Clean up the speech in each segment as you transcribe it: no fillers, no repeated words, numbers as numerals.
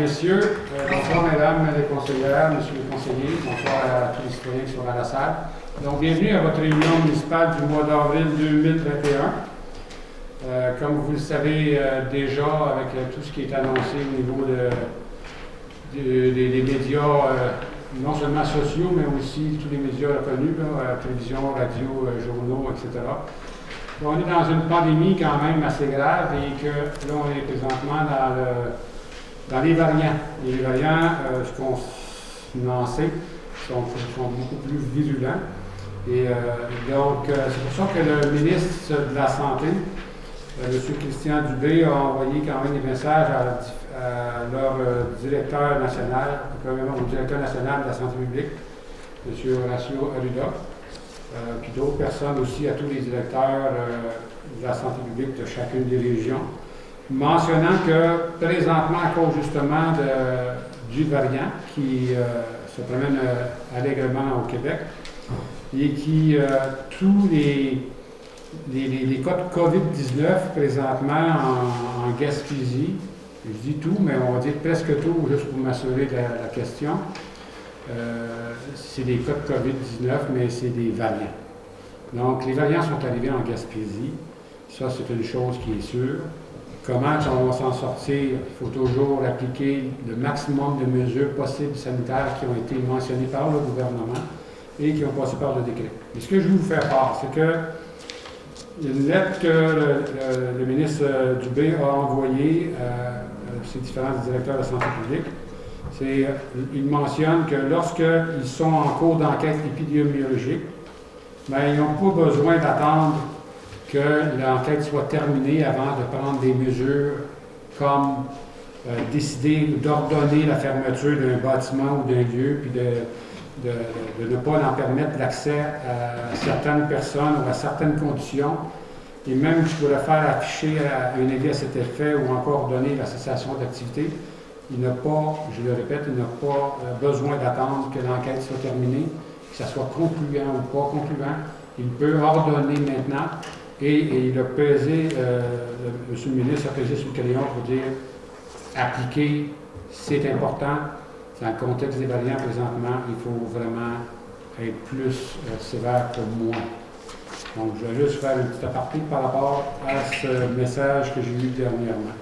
messieurs, bonsoir mesdames les conseillères, messieurs les conseillers, bonsoir à tous les citoyens qui sont dans la salle. Donc, bienvenue à votre réunion municipale du mois d'avril 2021. Comme vous le savez déjà, avec tout ce qui est annoncé au niveau des médias, non seulement sociaux, mais aussi tous les médias reconnus, télévision, radio, journaux, etc. On est dans une pandémie quand même assez grave et que là, on est présentement dans les variants. Les variants, ce qu'on en sait, sont beaucoup plus virulents. Et donc, c'est pour ça que le ministre de la Santé, M. Christian Dubé, a envoyé quand même des messages à leur directeur national, au directeur national de la santé publique, M. Horacio Arruda. Puis d'autres personnes aussi, à tous les directeurs de la santé publique de chacune des régions, mentionnant que présentement, à cause justement du variant qui se promène allègrement au Québec, et qui, tous les cas de COVID-19 présentement en Gaspésie, je dis tout, mais on va dire presque tout, juste pour m'assurer de la question, c'est des cas de COVID-19, mais c'est des variants. Donc, les variants sont arrivés en Gaspésie. Ça, c'est une chose qui est sûre. Comment on va s'en sortir? Il faut toujours appliquer le maximum de mesures possibles sanitaires qui ont été mentionnées par le gouvernement et qui ont passé par le décret. Mais ce que je vais vous faire part, c'est que une lettre que le ministre Dubé a envoyée à ses différents directeurs de la santé publique, il mentionne que lorsqu'ils sont en cours d'enquête épidémiologique, bien, ils n'ont pas besoin d'attendre que l'enquête soit terminée avant de prendre des mesures comme décider d'ordonner la fermeture d'un bâtiment ou d'un lieu, puis de ne pas en permettre l'accès à certaines personnes ou à certaines conditions, et même je pourrais faire afficher un avis à cet effet ou encore donner la cessation d'activité. Il n'a pas, je le répète, il n'a pas besoin d'attendre que l'enquête soit terminée, que ça soit concluant ou pas concluant. Il peut ordonner maintenant et il a pesé, M. le ministre a pesé sur le crayon pour dire appliquer, c'est important. Dans le contexte des variants présentement, il faut vraiment être plus sévère que moins. Donc, je vais juste faire une petite aparté par rapport à ce message que j'ai eu dernièrement,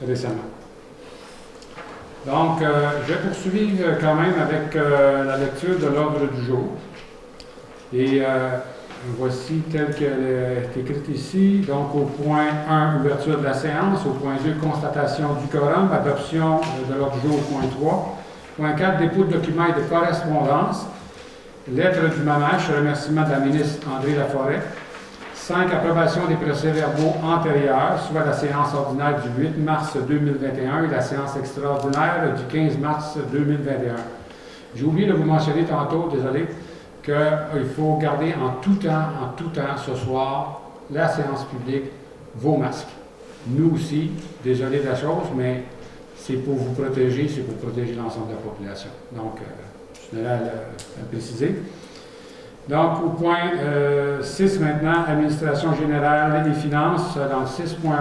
récemment. Donc, je vais poursuivre quand même avec la lecture de l'ordre du jour. Et voici telle qu'elle est écrite ici. Donc, au point 1, ouverture de la séance. Au point 2, constatation du quorum. Adoption de l'ordre du jour au point 3. Point 4, dépôt de documents et de correspondance. Lettre du MAMACH, remerciement de la ministre André Laforêt. 5, approbation des procès-verbaux antérieurs, soit la séance ordinaire du 8 mars 2021 et la séance extraordinaire du 15 mars 2021. J'ai oublié de vous mentionner tantôt, désolé, qu'il faut garder en tout temps, ce soir, la séance publique, vos masques. Nous aussi, désolé de la chose, mais c'est pour vous protéger, c'est pour protéger l'ensemble de la population. Donc, je tenais à le préciser. Donc, au point 6 maintenant, administration générale et finances, dans 6.1,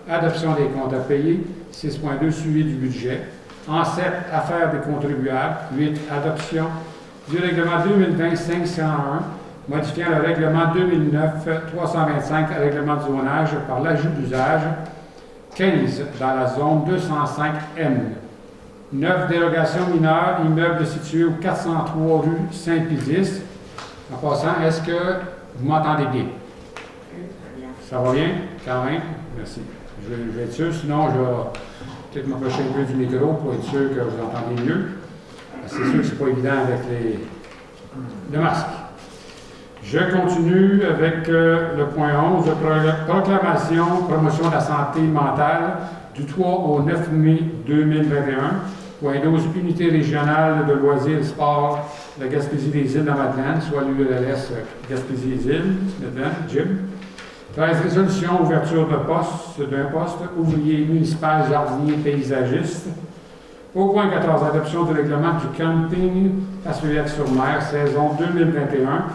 adoption des comptes à payer, 6.2, suivi du budget, en 7, affaires des contribuables, 8, adoption du règlement 2020-501, modifiant le règlement 2009-325, règlement de zonage par l'ajout d'usage, 15, dans la zone 205M, 9, dérogation mineure, immeuble situé au 403 rue Saint-Pédis. En passant, est-ce que vous m'entendez bien? Ça va bien? Quand même? Merci. Je vais être sûr, sinon je vais peut-être m'approcher un peu du micro pour être sûr que vous entendez mieux. C'est sûr que ce n'est pas évident avec le masque. Je continue avec le point 11, proclamation, promotion de la santé mentale du 3 au 9 mai 2021. Point 12, unité régionale de loisirs et sport de Gaspésie-des-Îles dans Madeleine, soit l'URLS Gaspésie-des-Îles, Madeleine, Jim. 13, résolution, ouverture d'un poste, ouvrier municipal, jardinier, paysagiste. Au point 14, adoption du règlement du camping à Souillac-sur-Mer, saison 2021.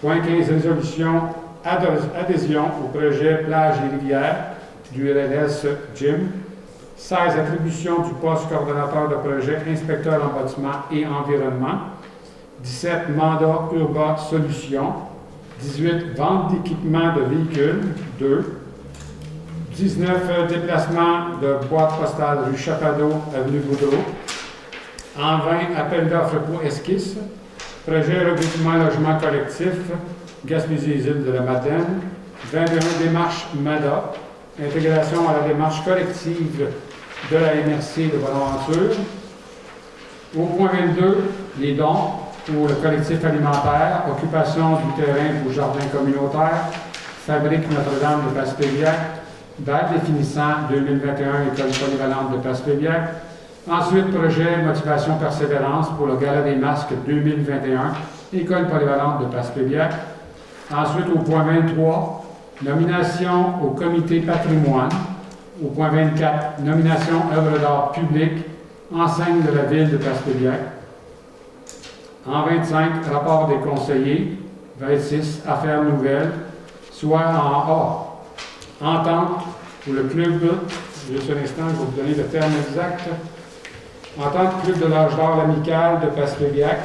Point 15, résolution, adhésion au projet Plage et Rivières du RLS Gym. 16, attribution du poste coordonnateur de projet, inspecteur en bâtiment et environnement. 17, mandat Urba Solutions. 18, vente d'équipement de véhicules, 2. 19, déplacement de boîte postale rue Chapadeau, avenue Boudreau. En 20, appel d'offres pour esquisse. Projet regroupement logement collectif, Gaspésie-Îles de la Madeleine. 21, démarche MADA. Intégration à la démarche collective de la MRC de Bonaventure. Au point 22, les dons pour le collectif alimentaire, occupation du terrain pour jardin communautaire, fabrique Notre-Dame de Passepébiac, date définissant 2021 école polyvalente de Passepébiac. Ensuite, projet motivation persévérance pour le Gala des masques 2021, école polyvalente de Passepébiac. Ensuite, au point 23, nomination au comité patrimoine. Au point 24, nomination œuvre d'art publique, enseigne de la ville de Passepébiac. En 25, rapport des conseillers. 26, affaires nouvelles, soit en A. Entente pour le club, juste un instant, je vais vous donner le terme exact. Entente club de l'âge d'or amical de Passepébiac,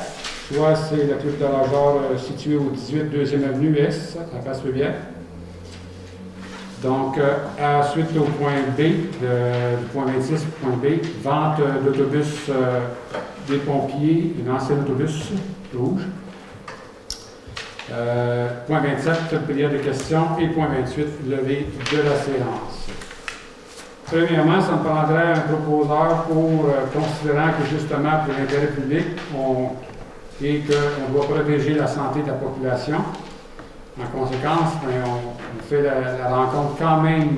soit c'est le club de l'âge d'or situé au 18 2e avenue S à Passepébiac. Donc, suite au point B, du point 26, point B, vente d'autobus des pompiers, un ancien autobus rouge. Point 27, prière de questions. Et point 28, levée de la séance. Premièrement, ça me prendrait un proposeur pour, considérant que justement pour l'intérêt public et qu'on doit protéger la santé de la population. En conséquence, on fait la rencontre quand même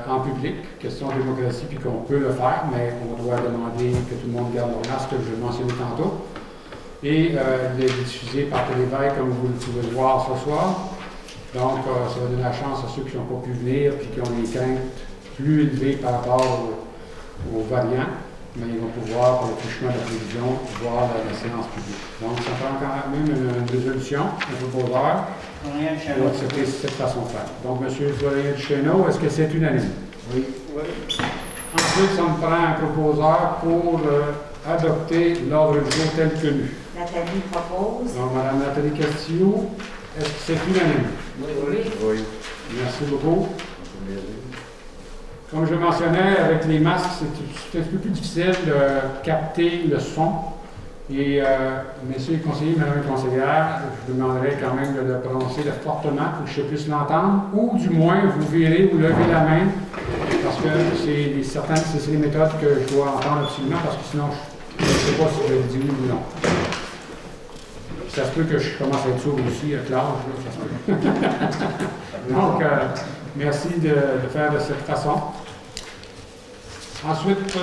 en public, question de démocratie, puis qu'on peut le faire, mais on doit demander que tout le monde garde leur masque, comme je l'ai mentionné tantôt. Et il est diffusé par Téléveille, comme vous le pouvez le voir ce soir. Donc, ça va donner la chance à ceux qui n'ont pas pu venir, puis qui ont des craintes plus élevées par rapport aux variants, mais ils vont pouvoir, pour le chemin de la prévision, voir la séance publique. Donc, ça prend quand même une résolution, un proposeur, pour accepter cette façon de faire. Donc, M. Florien Duchesneau, est-ce que c'est unanime? Oui. Ensuite, ça me prend un proposeur pour adopter l'ordre du jour tel que lu. Nathalie propose. Donc, Mme Nathalie Castillo, est-ce que c'est unanime? Oui. Merci beaucoup. Comme je le mentionnais, avec les masques, c'est un peu plus difficile de capter le son. Et messieurs les conseillers, madame la conseillère, je vous demanderai quand même de le prononcer fortement pour que je puisse l'entendre, ou du moins vous verrez, vous levez la main, parce que c'est les méthodes que je dois entendre absolument, parce que sinon je ne sais pas si je le dis oui ou non. Ça se peut que je commence à être sourd aussi avec l'âge, ça se peut. Donc, merci de le faire de cette façon. Ensuite,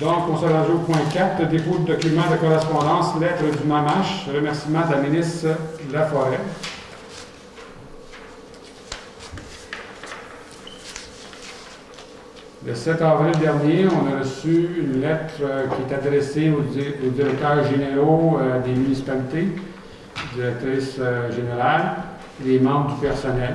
donc, on se rend au point 4, dépôt de documents de correspondance, lettre du MAMACH, remerciement de la ministre Laforêt. Le 7 avril dernier, on a reçu une lettre qui est adressée aux directeurs généraux des municipalités, directrice générale, les membres du personnel.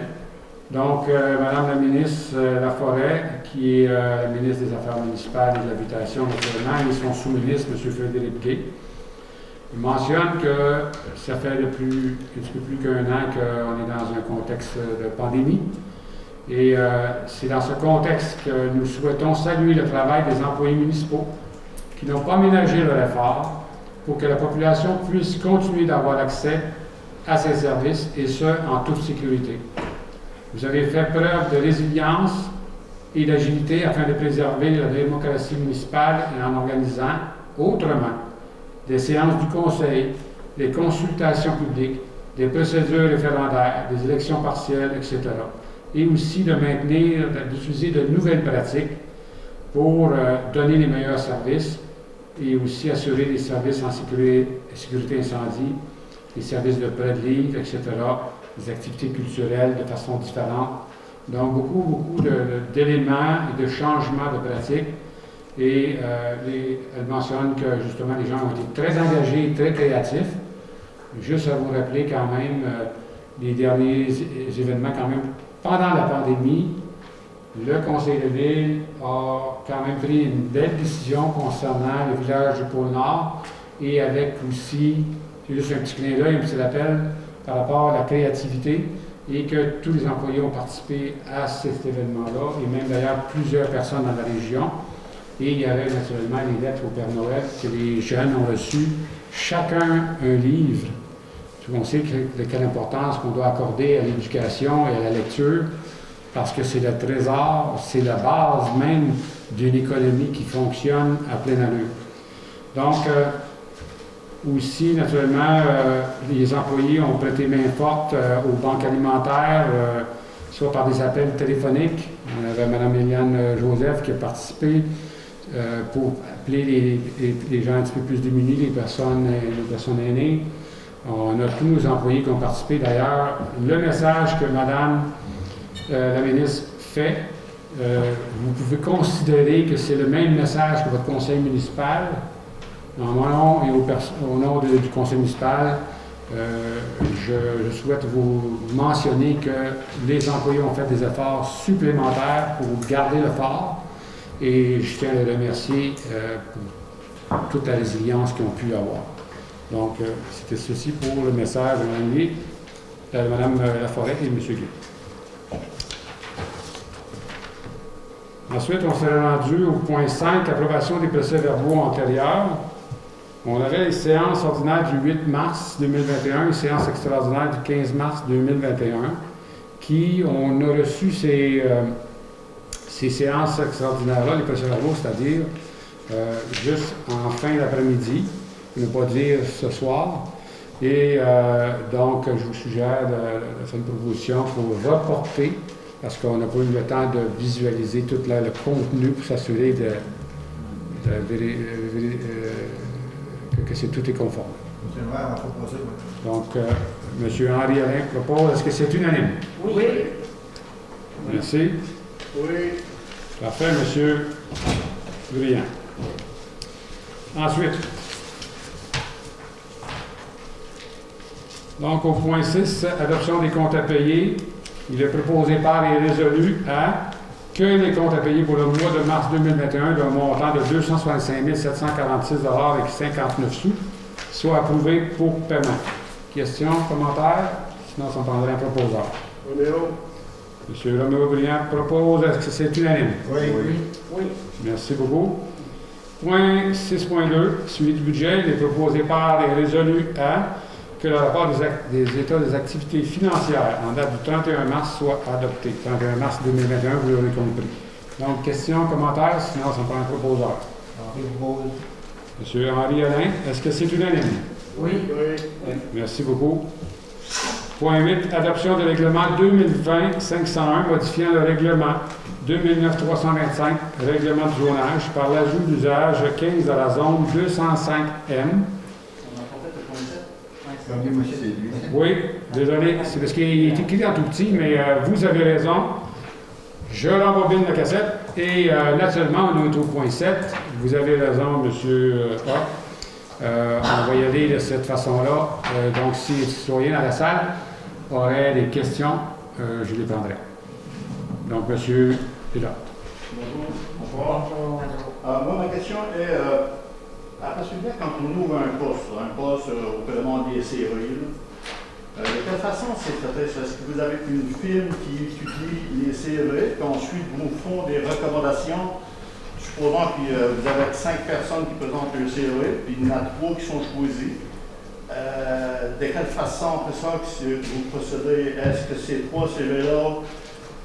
Donc, Madame la ministre Laforêt, qui est ministre des Affaires municipales et de l'Habitation, naturellement, et son sous-ministre, M. Frédéric Gay, mentionne que ça fait un petit peu plus qu'un an qu'on est dans un contexte de pandémie. Et c'est dans ce contexte que nous souhaitons saluer le travail des employés municipaux qui n'ont pas ménagé leur effort pour que la population puisse continuer d'avoir accès à ces services, et ce, en toute sécurité. Vous avez fait preuve de résilience et d'agilité afin de préserver la démocratie municipale et en organisant autrement des séances du conseil, des consultations publiques, des procédures référendaires, des élections partielles, etc. Et aussi de maintenir, d'utiliser de nouvelles pratiques pour donner les meilleurs services et aussi assurer les services en sécurité incendie, les services de prêt de livres, etc., des activités culturelles de façon différente. Donc, beaucoup d'éléments et de changements de pratiques. Et elle mentionne que, justement, les gens ont été très engagés et très créatifs. Juste à vous rappeler quand même les derniers événements quand même pendant la pandémie, le conseil de ville a quand même pris une belle décision concernant le village du pôle Nord et avec aussi, c'est juste un petit clin d'œil, un petit rappel par rapport à la créativité et que tous les employés ont participé à cet événement-là et même d'ailleurs plusieurs personnes dans la région. Et il y avait naturellement les lettres au Père Noël que les jeunes ont reçues, chacun un livre. On sait de quelle importance qu'on doit accorder à l'éducation et à la lecture, parce que c'est le trésor, c'est la base même d'une économie qui fonctionne à pleine allure. Donc, aussi, naturellement, les employés ont prêté main forte aux banques alimentaires, soit par des appels téléphoniques. On avait Mme Eliane Joseph qui a participé pour appeler les gens un petit peu plus démunis, les personnes aînées. On a tous nos employés qui ont participé. D'ailleurs, le message que Mme la ministre fait, vous pouvez considérer que c'est le même message que votre conseil municipal. En mon nom et au nom du conseil municipal, je souhaite vous mentionner que les employés ont fait des efforts supplémentaires pour garder le fort et je tiens à les remercier pour toute la résilience qu'ils ont pu avoir. Donc, c'était ceci pour le message de Mme Laforêt et M. Guy. Ensuite, on s'est rendu au point 5, approbation des procès-verbaux antérieurs. On avait les séances ordinaires du 8 mars 2021 et séances extraordinaires du 15 mars 2021, qui, on a reçu ces séances extraordinaires-là, les procès-verbaux, c'est-à-dire juste en fin d'après-midi, pour ne pas dire ce soir. Et donc, je vous suggère de faire une proposition pour reporter, parce qu'on n'a pas eu le temps de visualiser tout le contenu pour s'assurer que tout est conforme. Donc, M. Henri Alain propose, est-ce que c'est unanime? Oui. Merci. Oui. Parfait, M. Briand. Ensuite, donc au point 6, adoption des comptes à payer. Il est proposé par et résolu à que les comptes à payer pour le mois de mars 2021 d'un montant de 265 746,59 $ soient approuvés pour paiement. Questions, commentaires? Sinon, on prendrait un proposeur. Roméo. M. Roméo Briand propose, est-ce que c'est unanime? Oui. Oui. Merci beaucoup. Point 6.2, suivi du budget, il est proposé par et résolu à que le rapport des états des activités financières en date du 31 mars soit adopté. 31 mars 2021, vous l'aurez compris. Donc, questions, commentaires, sinon ça prend un proposeur. Monsieur Henri Alain, est-ce que c'est unanime? Oui. Merci beaucoup. Point 8, adoption du règlement 2020-501 modifiant le règlement 2009-325, règlement du zonage, par l'ajout d'usage 15 à la zone 205M. Oui, désolé, c'est parce qu'il est écrit en tout petit, mais vous avez raison. Je rembobine la cassette et naturellement, on est au point 7. Vous avez raison, M. A. On va y aller de cette façon-là. Donc, si les citoyens dans la salle auraient des questions, je les prendrai. Donc, M. Pilote. Bonjour. Moi, ma question est, après celui-là, quand on ouvre un poste au paiement des séries, de quelle façon c'est fait? Est-ce que vous avez une firme qui étudie les séries, puis ensuite vous font des recommandations? Supposons que vous avez 5 personnes qui présentent le CV, puis il y en a 3 qui sont choisies. De quelle façon, après ça, que vous procédez? Est-ce que ces 3 CV-là,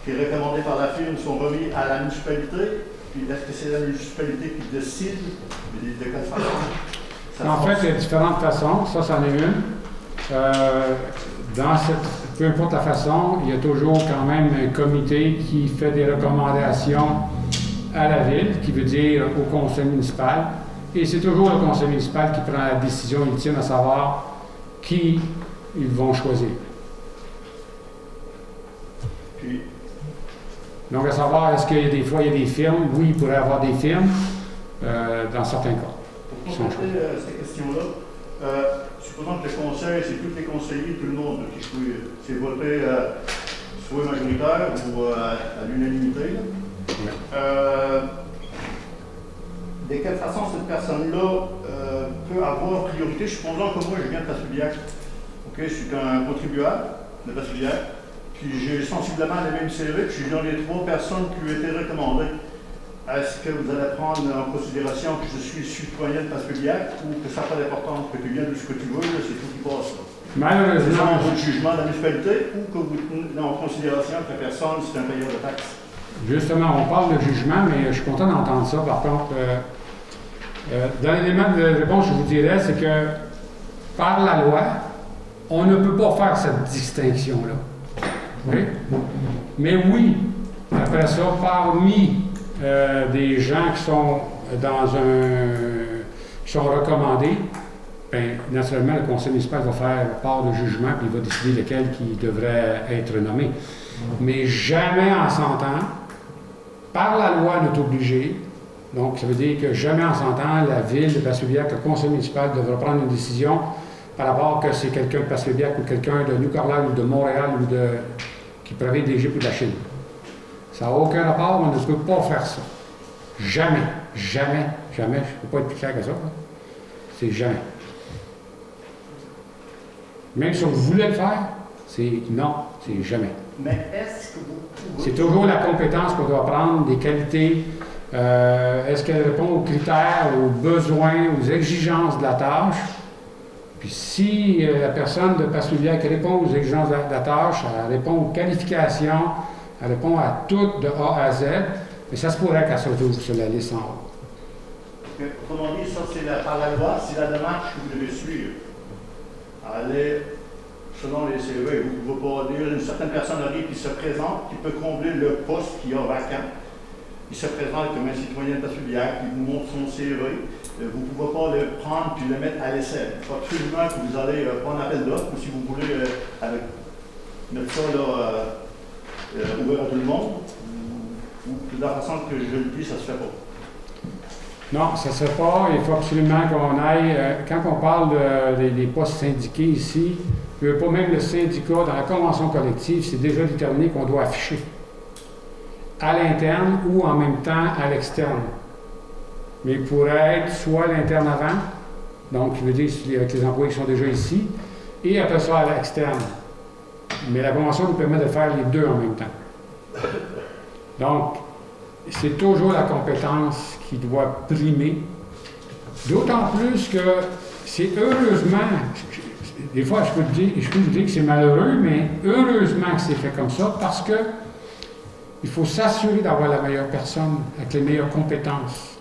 qui sont recommandés par la firme, sont remis à la municipalité? Puis est-ce que c'est la municipalité qui décide? De quelle façon? En fait, il y a différentes façons. Ça, c'en est une. Peu importe la façon, il y a toujours quand même un comité qui fait des recommandations à la ville, qui veut dire au conseil municipal. Et c'est toujours le conseil municipal qui prend la décision ultime à savoir qui ils vont choisir. Puis, donc, à savoir, est-ce qu'il y a des fois, il y a des firmes? Oui, il pourrait y avoir des firmes, dans certains cas. pour compléter cette question-là, supposons que le conseil, c'est tous les conseillers, tout le monde qui choisit. C'est voté soit majoritaire ou à l'unanimité. De quelle façon cette personne-là peut avoir priorité? Supposons que moi, je viens de Passepilliac. OK, je suis un contribuable de Passepilliac, puis j'ai sensiblement le même CV, puis je suis dans les 3 personnes qui ont été recommandées. Est-ce que vous allez prendre en considération que je suis citoyen de Passepilliac ou que ça n'a pas d'importance, que tu viennes de ce que tu veux, c'est tout qui passe? Malheureusement, votre jugement de la municipalité ou que vous tenez en considération que la personne, c'est un payeur de taxes? Justement, on parle de jugement, mais je suis content d'entendre ça. Par contre, dans l'élément de réponse, je vous dirais, c'est que par la loi, on ne peut pas faire cette distinction-là. Oui? Mais oui, après ça, parmi des gens qui sont qui sont recommandés, bien, naturellement, le conseil municipal va faire part de jugement et il va décider lequel qui devrait être nommé. Mais jamais en 100 ans, par la loi, on est obligé. Donc, ça veut dire que jamais en 100 ans, la ville de Passepilliac, le conseil municipal devra prendre une décision par rapport que c'est quelqu'un de Passepilliac ou quelqu'un de New-Carlisle ou de Montréal ou qui provient d'Égypte ou de la Chine. Ça n'a aucun rapport, on ne peut pas faire ça. Jamais, jamais, jamais. Je ne peux pas être plus clair que ça. Hein. C'est jamais. Même si on voulait le faire, c'est non, c'est jamais. Mais est-ce que vous pouvez... C'est toujours la compétence qu'on doit prendre, des qualités. Est-ce qu'elle répond aux critères, aux besoins, aux exigences de la tâche? Puis si la personne de Passepilliac répond aux exigences de la tâche, elle répond aux qualifications, elle répond à tout de A à Z, mais ça se pourrait qu'elle se retrouve sur la liste en haut. Autrement dit, ça c'est par la loi, c'est la démarche que vous devez suivre. Aller selon les CV, vous ne pouvez pas dire une certaine personne arrive qui se présente, qui peut combler le poste qu'il y a vacant. Il se présente comme un citoyen de Passepilliac, il vous montre son CV. Vous ne pouvez pas le prendre puis le mettre à l'essai. Il faut absolument que vous allez prendre un appel d'offres, ou si vous voulez mettre ça ouvert à tout le monde, ou de la façon que je le dis, ça ne se fait pas. Non, ça ne se fait pas. Il faut absolument qu'on aille. Quand on parle des postes syndiqués ici, pas même le syndicat, dans la convention collective, c'est déjà déterminé qu'on doit afficher à l'interne ou en même temps à l'externe. Mais il pourrait être soit l'interne avant, donc je veux dire avec les employés qui sont déjà ici, et après ça à l'externe. Mais la convention nous permet de faire les deux en même temps. Donc, c'est toujours la compétence qui doit primer. D'autant plus que c'est heureusement, des fois je peux vous dire que c'est malheureux, mais heureusement que c'est fait comme ça parce que il faut s'assurer d'avoir la meilleure personne avec les meilleures compétences.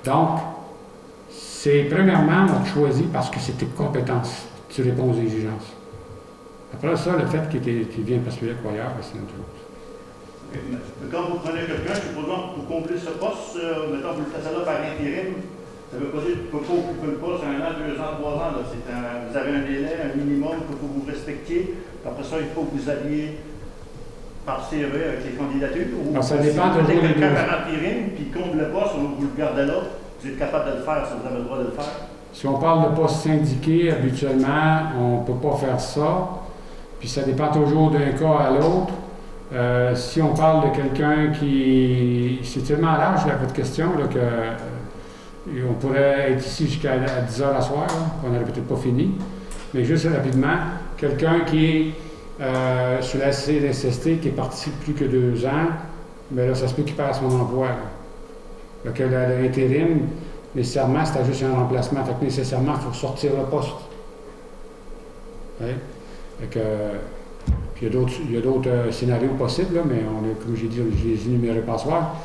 Donc, c'est premièrement, on te choisit parce que c'est tes compétences. Tu réponds aux exigences. Après ça, le fait qu'il vienne Passepilliac ou ailleurs, c'est une autre chose. Quand vous prenez quelqu'un, supposons pour combler ce poste, mettons vous le faites là par intérim, ça veut pas dire que vous ne pouvez pas occuper le poste 1 an, 2 ans, 3 ans. Vous avez un délai, un minimum qu'il faut que vous respectiez. Après ça, il faut que vous alliez par CV avec les candidatures. Ou alors, ça dépend si vous toujours avez quelqu'un par intérim, puis comble le poste, vous le gardez là, vous êtes capable de le faire si vous avez le droit de le faire. Si on parle de poste syndiqué, habituellement, on ne peut pas faire ça. Puis ça dépend toujours d'un cas à l'autre. Si on parle de quelqu'un qui... C'est tellement large, là, votre question, là, on pourrait être ici jusqu'à 10 heures à soir, on n'aurait peut-être pas fini. Mais juste rapidement, quelqu'un qui est sur la CNSST, qui est parti plus que 2 ans, mais là, ça se peut qu'il perd son emploi. Donc, l'intérim, nécessairement, c'est juste un remplacement. Fait que nécessairement, il faut sortir le poste. Ouais. Puis il y a d'autres scénarios possibles, là, mais comme j'ai dit, je les énumérerai pas ce soir.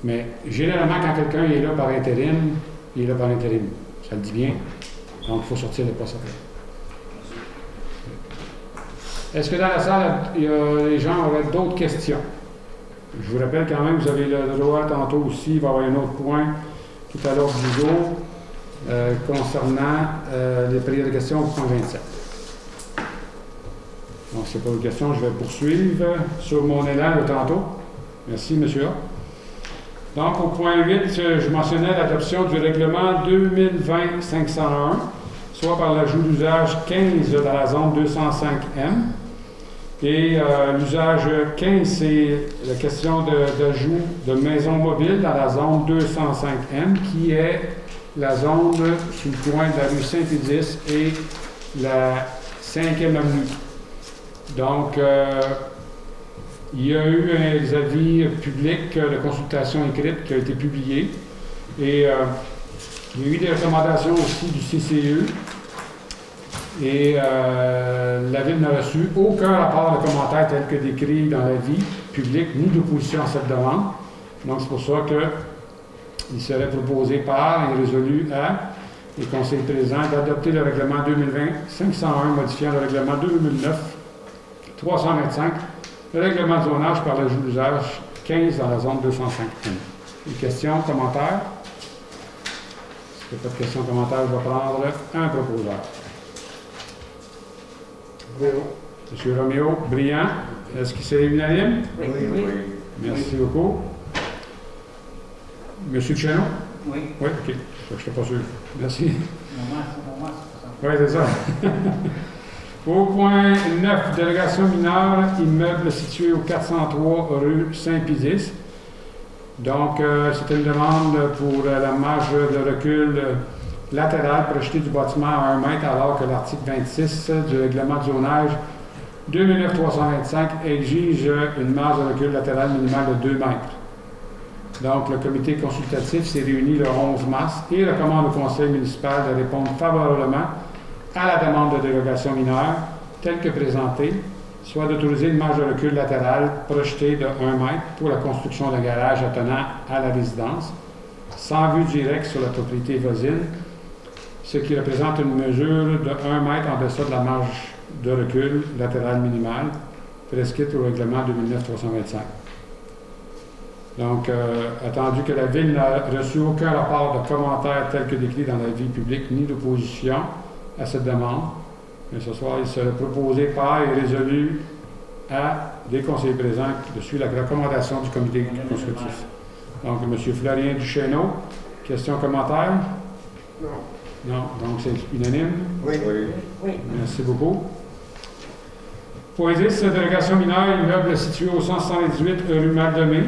Mais généralement, quand quelqu'un est là par intérim, il est là par intérim. Ça le dit bien. Donc, il faut sortir le poste après. Est-ce que dans la salle, les gens auraient d'autres questions? Je vous rappelle quand même, vous avez le droit tantôt aussi, il va y avoir un autre point tout à l'heure du jour concernant les périodes de questions au point 27. Donc, c'est pas une question, je vais poursuivre sur mon élan de tantôt. Merci, M. A. Donc, au point 8, je mentionnais l'adoption du règlement 2020-501, soit par l'ajout d'usage 15 dans la zone 205M, Et l'usage 15, c'est la question d'ajout de maisons mobiles dans la zone 205M, qui est la zone sous le coin de la rue Saint-Pédis et la 5e avenue. Donc, il y a eu des avis publics de consultation écrite qui a été publié. Et il y a eu des recommandations aussi du CCE. Et la Ville n'a reçu aucun rapport de commentaire tel que décrit dans l'avis public, ni d'opposition à cette demande. Donc, c'est pour ça qu'il serait proposé par et résolu à les conseils présents d'adopter le règlement 2020-501 modifiant le règlement 2009-325, le règlement de zonage par l'ajout d'usage 15 dans la zone 205M. Des questions, commentaires? S'il n'y a pas de questions, commentaires, je vais prendre un proposeur. Monsieur Roméo, brillant. Est-ce que c'est unanime? Oui. Merci beaucoup. Monsieur Cheno? Oui. Oui, OK. Je n'étais pas sûr. Merci. C'est Oui, c'est ça. Au point 9, délégation mineure, immeuble situé au 403 rue Saint-Pédis. Donc, c'est une demande pour la marge de recul latérale projetée du bâtiment à 1 mètre, alors que l'article 26 du règlement de zonage 2009-325 exige une marge de recul latérale minimale de 2 mètres. Donc, le comité consultatif s'est réuni le 11 mars et recommande au conseil municipal de répondre favorablement à la demande de dérogation mineure telle que présentée, soit d'autoriser une marge de recul latérale projetée de 1 mètre pour la construction d'un garage attenant à la résidence, sans vue directe sur la propriété voisine, ce qui représente une mesure de 1 mètre en deçà de la marge de recul latérale minimale prescrite au règlement 2009-325. Donc, attendu que la Ville n'a reçu aucun rapport de commentaire tel que décrit dans l'avis public ni d'opposition à cette demande, mais ce soir, il serait proposé par et résolu à des conseillers présents de suivre la recommandation du comité consultatif. Donc, M. Florien Duchesneau, questions, commentaires? Non. Donc c'est unanime? Oui. Merci beaucoup. Point 10, délégation mineure, immeuble situé au 178 rue Mal-de-Mai.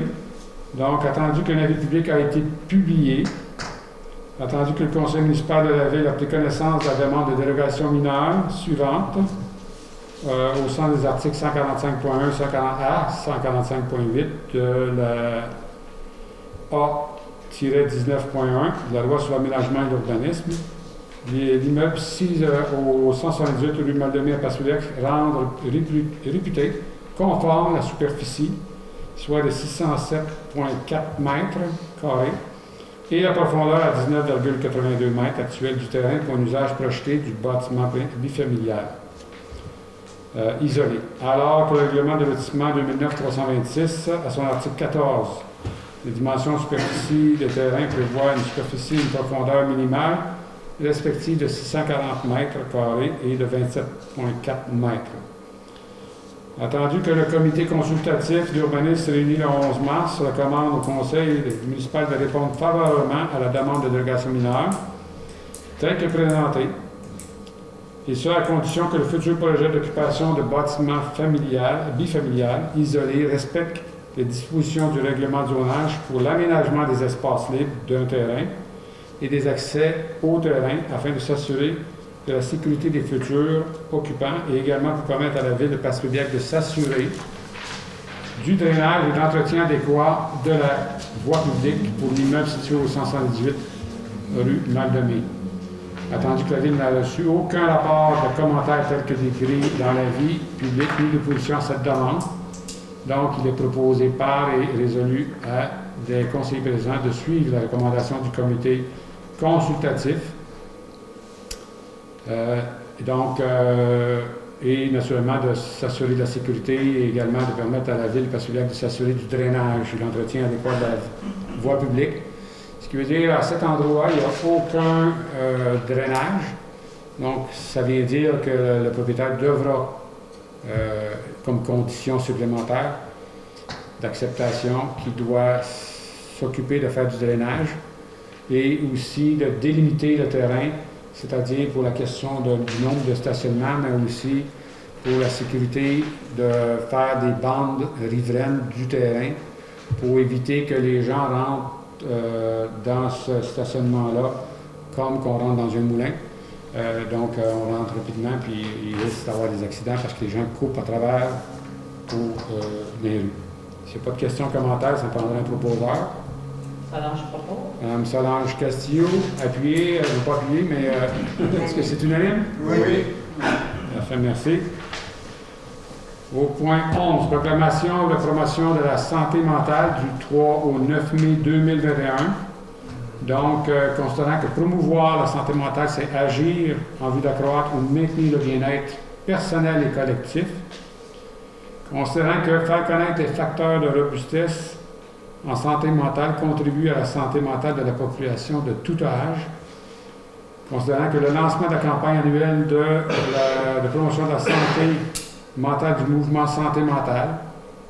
Donc, attendu qu'un avis public a été publié, attendu que le conseil municipal de la Ville a pris connaissance de la demande de délégation mineure suivante, au sens des articles 145.1, 140A, 145.8 de la A-19.1 de la loi sur l'aménagement et l'urbanisme. L'immeuble 6 au 178 rue Mal-de-Mai à Passouliac rendre réputé conforme à la superficie, soit de 607,4 mètres carrés, et la profondeur à 19,82 mètres actuelle du terrain pour un usage projeté du bâtiment bifamilial isolé. Alors que le règlement de lotissement 2009-326, à son article 14, les dimensions superficie des terrains prévoient une superficie et une profondeur minimale respectives de 640 mètres carrés et de 27,4 mètres. Attendu que le comité consultatif d'urbanisme réuni le 11 mars recommande au conseil municipal de répondre favorablement à la demande de délégation mineure, telle que présentée, et ce à condition que le futur projet d'occupation de bâtiments bifamilial isolés respecte les dispositions du règlement de zonage pour l'aménagement des espaces libres d'un terrain et des accès au terrain afin de s'assurer de la sécurité des futurs occupants et également pour permettre à la Ville de Passouliac de s'assurer du drainage et d'entretien adéquat de la voie publique pour l'immeuble situé au 178 rue Mal-de-Mai. Attendu que la Ville n'a reçu aucun rapport de commentaire tel que décrit dans l'avis public ni d'opposition à cette demande, donc il est proposé par et résolu à des conseillers présents de suivre la recommandation du comité consultatif. Et naturellement de s'assurer de la sécurité et également de permettre à la Ville de Passouliac de s'assurer du drainage et l'entretien adéquat de la voie publique. Ce qui veut dire, à cet endroit, il n'y a aucun drainage. Donc, ça vient dire que le propriétaire devra, comme condition supplémentaire d'acceptation, qu'il doit s'occuper de faire du drainage et aussi de délimiter le terrain, c'est-à-dire pour la question du nombre de stationnements, mais aussi pour la sécurité de faire des bandes riveraines du terrain pour éviter que les gens rentrent dans ce stationnement-là comme qu'on rentre dans un moulin. Donc, on rentre rapidement, puis il risque d'avoir des accidents parce que les gens coupent à travers pour les rues. S'il n'y a pas de questions, commentaires, ça prendra un proposeur. Solange propose. Madame Solange Castillo, appuyez, je ne vais pas appuyer, mais est-ce que c'est unanime? Oui. Parfait, merci. Au point 11, proclamation de promotion de la santé mentale du 3 au 9 mai 2021. Donc, considérant que promouvoir la santé mentale, c'est agir en vue d'accroître ou de maintenir le bien-être personnel et collectif. Considérant que faire connaître les facteurs de robustesse en santé mentale contribue à la santé mentale de la population de tout âge. Considérant que le lancement de la campagne annuelle de promotion de la santé mentale du mouvement Santé mentale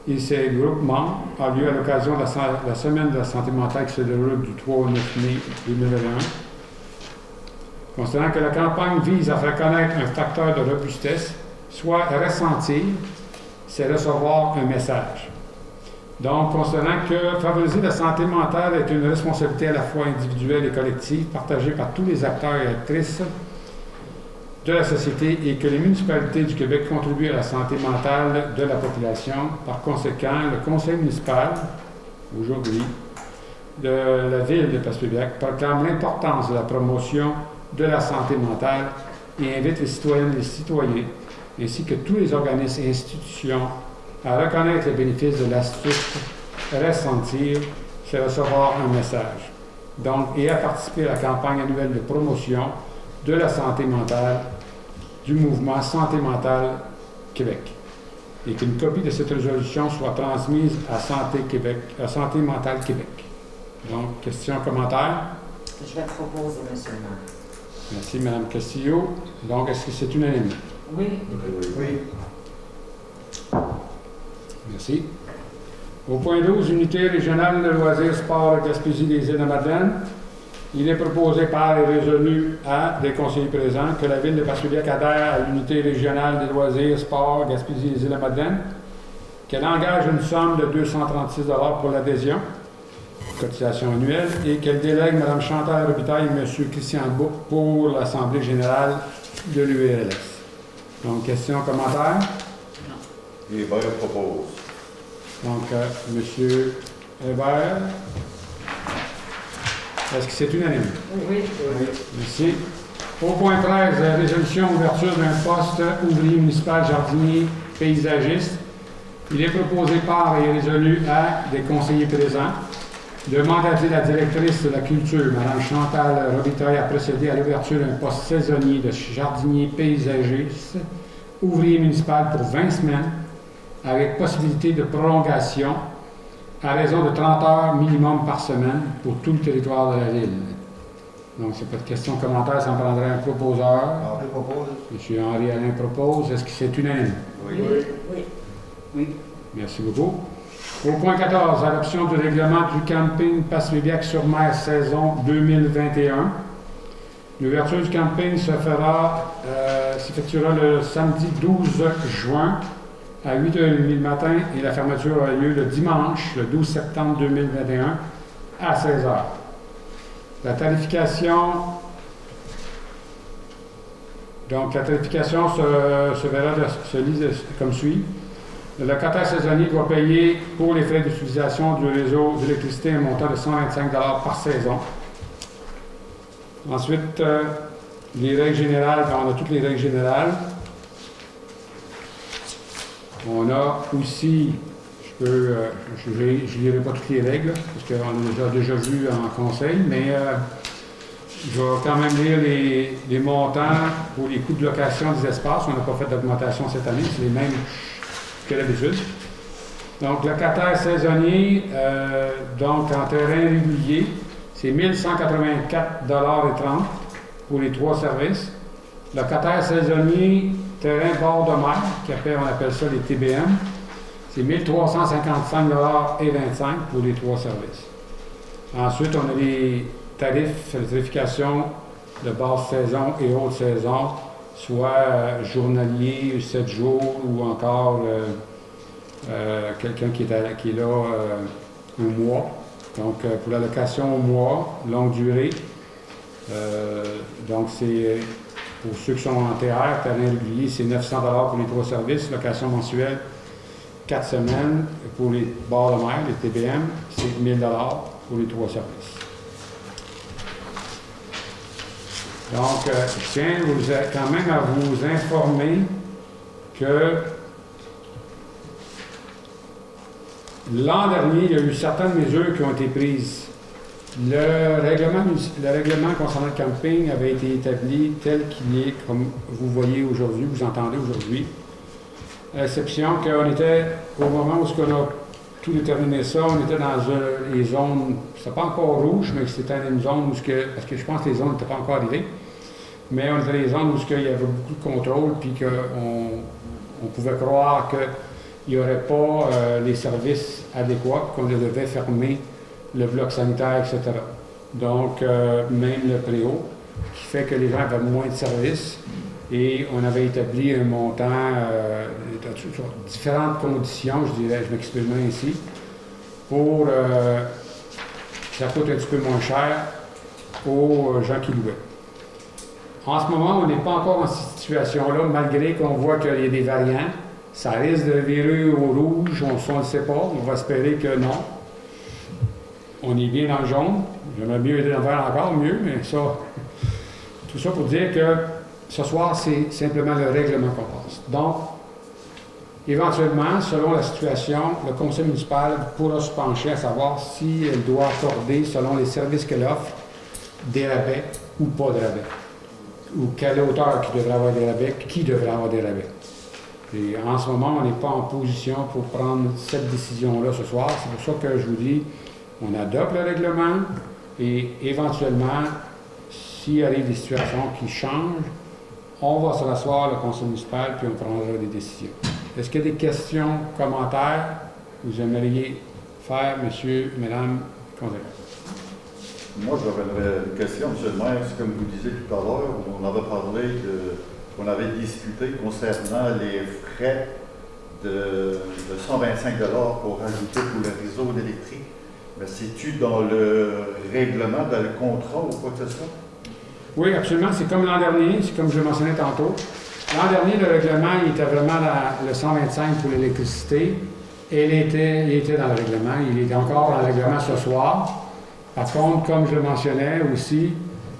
et ses groupements a lieu à l'occasion de la semaine de la santé mentale qui se déroule du 3 au 9 mai 2021. Considérant que la campagne vise à faire connaître un facteur de robustesse, soit ressentir, c'est recevoir un message. Donc, considérant que favoriser la santé mentale est une responsabilité à la fois individuelle et collective, partagée par tous les acteurs et actrices de la société et que les municipalités du Québec contribuent à la santé mentale de la population. Par conséquent, le conseil municipal, aujourd'hui, de la ville de Passepébiac proclame l'importance de la promotion de la santé mentale et invite les citoyennes et les citoyens, ainsi que tous les organismes et institutions, à reconnaître les bénéfices de l'astuce ressentir, c'est recevoir un message. Donc, et à participer à la campagne annuelle de promotion de la santé mentale du mouvement Santé mentale Québec. Et qu'une copie de cette résolution soit transmise à Santé mentale Québec. Donc, questions, commentaires? Je vais proposer, M. le maire. Merci, Mme Castillo. Donc, est-ce que c'est unanime? Oui. Merci. Au point 12, Unité régionale de loisirs sport Gaspésie des Îles-de-Madeleine. Il est proposé par et résolu à des conseillers présents que la Ville de Passepébiac adhère à l'Unité régionale des loisirs sport Gaspésie des Îles-de-Madeleine, qu'elle engage une somme de 236 $ pour l'adhésion, cotisation annuelle, et qu'elle délègue Mme Chantal Robitaille et M. Christian Bouc pour l'Assemblée générale de l'URLS. Donc, questions, commentaires? Les Hébert propose. Donc, M. Hébert, est-ce que c'est unanime? Oui. Merci. Au point 13, résolution ouverture d'un poste ouvrier municipal jardinier paysagiste. Il est proposé par et résolu à des conseillers présents de mandater la directrice de la culture, Mme Chantal Robitaille, à procéder à l'ouverture d'un poste saisonnier de jardinier paysagiste ouvrier municipal pour 20 semaines, avec possibilité de prolongation à raison de 30 heures minimum par semaine pour tout le territoire de la ville. Donc, c'est pas de questions, commentaires, ça en prendrait un proposeur. Henri propose. M. Henri Alain propose. Est-ce que c'est unanime? Oui. Merci beaucoup. Au point 14, adoption du règlement du camping Passepébiac-sur-Mer saison 2021. L'ouverture du camping s'effectuera le samedi 12 juin à 8h30 le matin et la fermeture aura lieu le dimanche, le 12 septembre 2021 à 16h. La tarification se lit comme suit. Le locataire saisonnier doit payer pour les frais d'utilisation du réseau d'électricité un montant de 125 $ par saison. Ensuite, les règles générales, on a toutes les règles générales. On a aussi, je ne lirai pas toutes les règles, parce qu'on les a déjà vues en conseil, mais je vais quand même lire les montants pour les coûts de location des espaces. On n'a pas fait d'augmentation cette année, c'est les mêmes que d'habitude. Donc, locataire saisonnier, donc en terrain régulier, c'est 1 184,30 $ pour les 3 services. Locataire saisonnier, terrain bord de mer, on appelle ça les TBM, c'est 1 355,25 $ pour les 3 services. Ensuite, on a les tarifs, la tarification de basse saison et haute saison soit journalier, 7 jours, ou encore quelqu'un qui est là au mois. Donc, pour la location au mois, longue durée, donc c'est pour ceux qui sont en TR, terrain régulier, c'est 900 $ pour les 3 services. Location mensuelle, 4 semaines. Pour les bords de mer, les TBM, c'est 1000 $ pour les 3 services. Donc, je tiens quand même à vous informer que l'an dernier, il y a eu certaines mesures qui ont été prises. Le règlement concernant le camping avait été établi tel qu'il est, comme vous voyez aujourd'hui, vous entendez aujourd'hui. À l'exception qu'on était, au moment où on a tout déterminé ça, on était dans les zones, c'était pas encore rouge, mais c'était une zone où, parce que je pense que les zones n'étaient pas encore arrivées, mais on était dans les zones où il y avait beaucoup de contrôle, puis qu'on pouvait croire qu'il n'y aurait pas les services adéquats, qu'on devait fermer le bloc sanitaire, etc. Donc, même le préau, qui fait que les gens avaient moins de services, et on avait établi un montant, sur différentes conditions, je dirais, je m'exprime ainsi, pour que ça coûte un petit peu moins cher aux gens qui louaient. En ce moment, on n'est pas encore dans cette situation-là, malgré qu'on voit qu'il y a des variants. Ça risque de virer au rouge, on ne le sait pas, on va espérer que non. On est bien dans le jaune. J'aimerais mieux être dans le vert encore, mieux, mais ça, tout ça pour dire que ce soir, c'est simplement le règlement qu'on passe. Donc, éventuellement, selon la situation, le conseil municipal pourra se pencher à savoir si elle doit accorder, selon les services qu'elle offre, des rabais ou pas de rabais. Ou quelle hauteur qui devrait avoir des rabais, qui devrait avoir des rabais. Et en ce moment, on n'est pas en position pour prendre cette décision-là ce soir. C'est pour ça que je vous dis, on adopte le règlement et éventuellement, s'il arrive des situations qui changent, on va se rasseoir le conseil municipal puis on prendra des décisions. Est-ce qu'il y a des questions, commentaires que vous aimeriez faire, monsieur, madame, conseiller? Moi, j'avais une question, monsieur le maire. C'est comme vous disiez tout à l'heure, on avait parlé on avait discuté concernant les frais de 125 $ pour ajouter pour le réseau électrique. Mais c'est-tu dans le règlement, dans le contrat ou quoi que ce soit? Oui, absolument. C'est comme l'an dernier, c'est comme je le mentionnais tantôt. L'an dernier, le règlement, il était vraiment le 125 pour l'électricité. Et il était dans le règlement. Il est encore dans le règlement ce soir. Par contre, comme je le mentionnais aussi,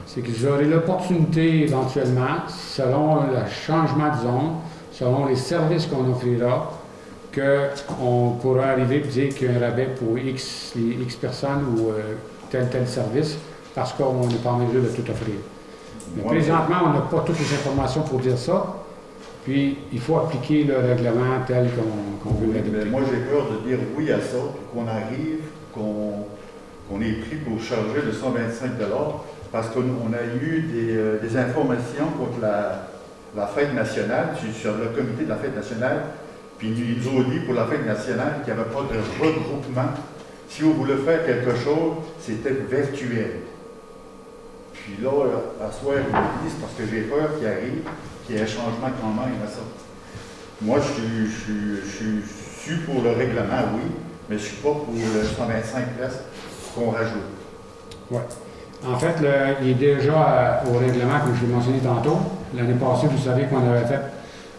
c'est que vous aurez l'opportunité éventuellement, selon le changement de zone, selon les services qu'on offrira, qu'on pourra arriver et dire qu'il y a un rabais pour X personnes ou tel service, parce qu'on n'est pas en mesure de tout offrir. Mais présentement, on n'a pas toutes les informations pour dire ça, puis il faut appliquer le règlement tel qu'on veut l'adopter. Moi, j'ai peur de dire oui à ça, qu'on arrive, qu'on est pris pour charger le 125 $, parce qu'on a eu des informations contre la fête nationale, sur le comité de la fête nationale, puis ils nous ont dit pour la fête nationale qu'il n'y avait pas de regroupement. Si on voulait faire quelque chose, c'était virtuel. Puis là, à soir, je me dis, c'est parce que j'ai peur qu'il y ait un changement quand même à ça. Moi, je suis pour le règlement, oui, mais je ne suis pas pour le 125 $ qu'on rajoute. Oui. En fait, il est déjà au règlement, comme je l'ai mentionné tantôt. L'année passée, vous savez qu'on avait fait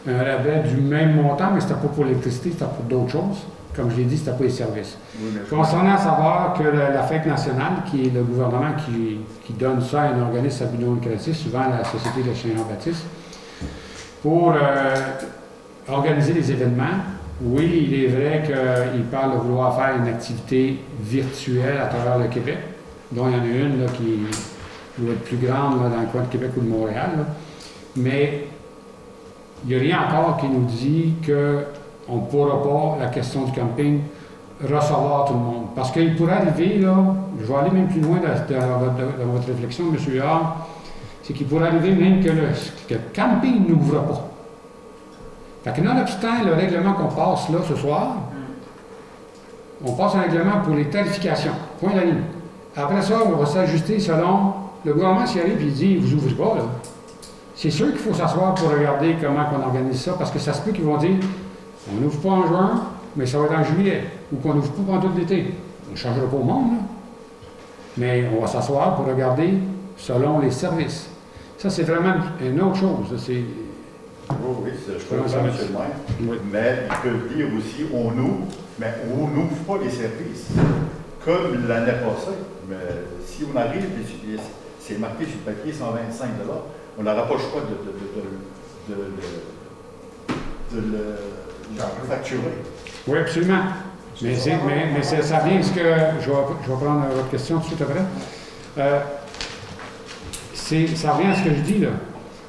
un rabais du même montant, mais ce n'était pas pour l'électricité, c'était pour d'autres choses. Comme je l'ai dit, ce n'était pas les services. Oui, concernant à savoir que la fête nationale, qui est le gouvernement qui donne ça à un organisme à but non lucratif, souvent la Société de Saint-Jean-Baptiste, pour organiser des événements, oui, il est vrai qu'il parle de vouloir faire une activité virtuelle à travers le Québec, dont il y en a une là, qui doit être plus grande là, dans le coin de Québec ou de Montréal. Là. Mais il n'y a rien encore qui nous dit qu'on ne pourra pas, la question du camping, recevoir tout le monde. Parce qu'il pourrait arriver, là, je vais aller même plus loin dans votre réflexion, M. Huard, c'est qu'il pourrait arriver même que le camping n'ouvre pas. Fait que nonobstant le règlement qu'on passe là ce soir, on passe un règlement pour les tarifications. Point de la ligne. Après ça, on va s'ajuster selon le gouvernement s'y arrive et il dit, vous ouvrez pas là. C'est sûr qu'il faut s'asseoir pour regarder comment on organise ça, parce que ça se peut qu'ils vont dire on n'ouvre pas en juin, mais ça va être en juillet, ou qu'on n'ouvre pas pendant tout l'été. On ne changera pas au monde, là. Mais on va s'asseoir pour regarder selon les services. Ça, c'est vraiment une autre chose. C'est... Oui, je comprends, M. le maire. Oui. Mais ils peuvent dire aussi on ouvre, mais on n'ouvre pas les services. Comme l'année passée. Mais si on arrive, c'est marqué sur le papier 125 $, on n'aura pas le choix de le facturer. Oui, absolument. Mais ça vient ce que... Je vais prendre votre question tout de suite après. Ça revient à ce que je dis, là.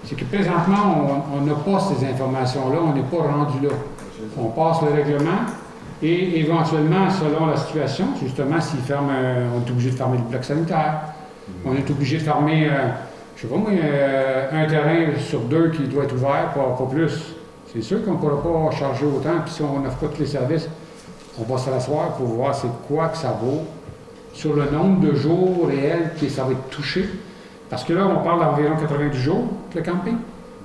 C'est que présentement, on n'a pas ces informations-là, on n'est pas rendu là. On passe le règlement et éventuellement, selon la situation, justement, s'ils ferment, on est obligé de fermer le bloc sanitaire. On est obligé de fermer, je sais pas moi, un terrain sur 2 qui doit être ouvert, pas plus. C'est sûr qu'on ne pourra pas charger autant, puis si on n'offre pas tous les services, on va se rasseoir pour voir c'est quoi que ça vaut sur le nombre de jours réels que ça va être touché. Parce que là, on parle d'environ 90 jours, le camping.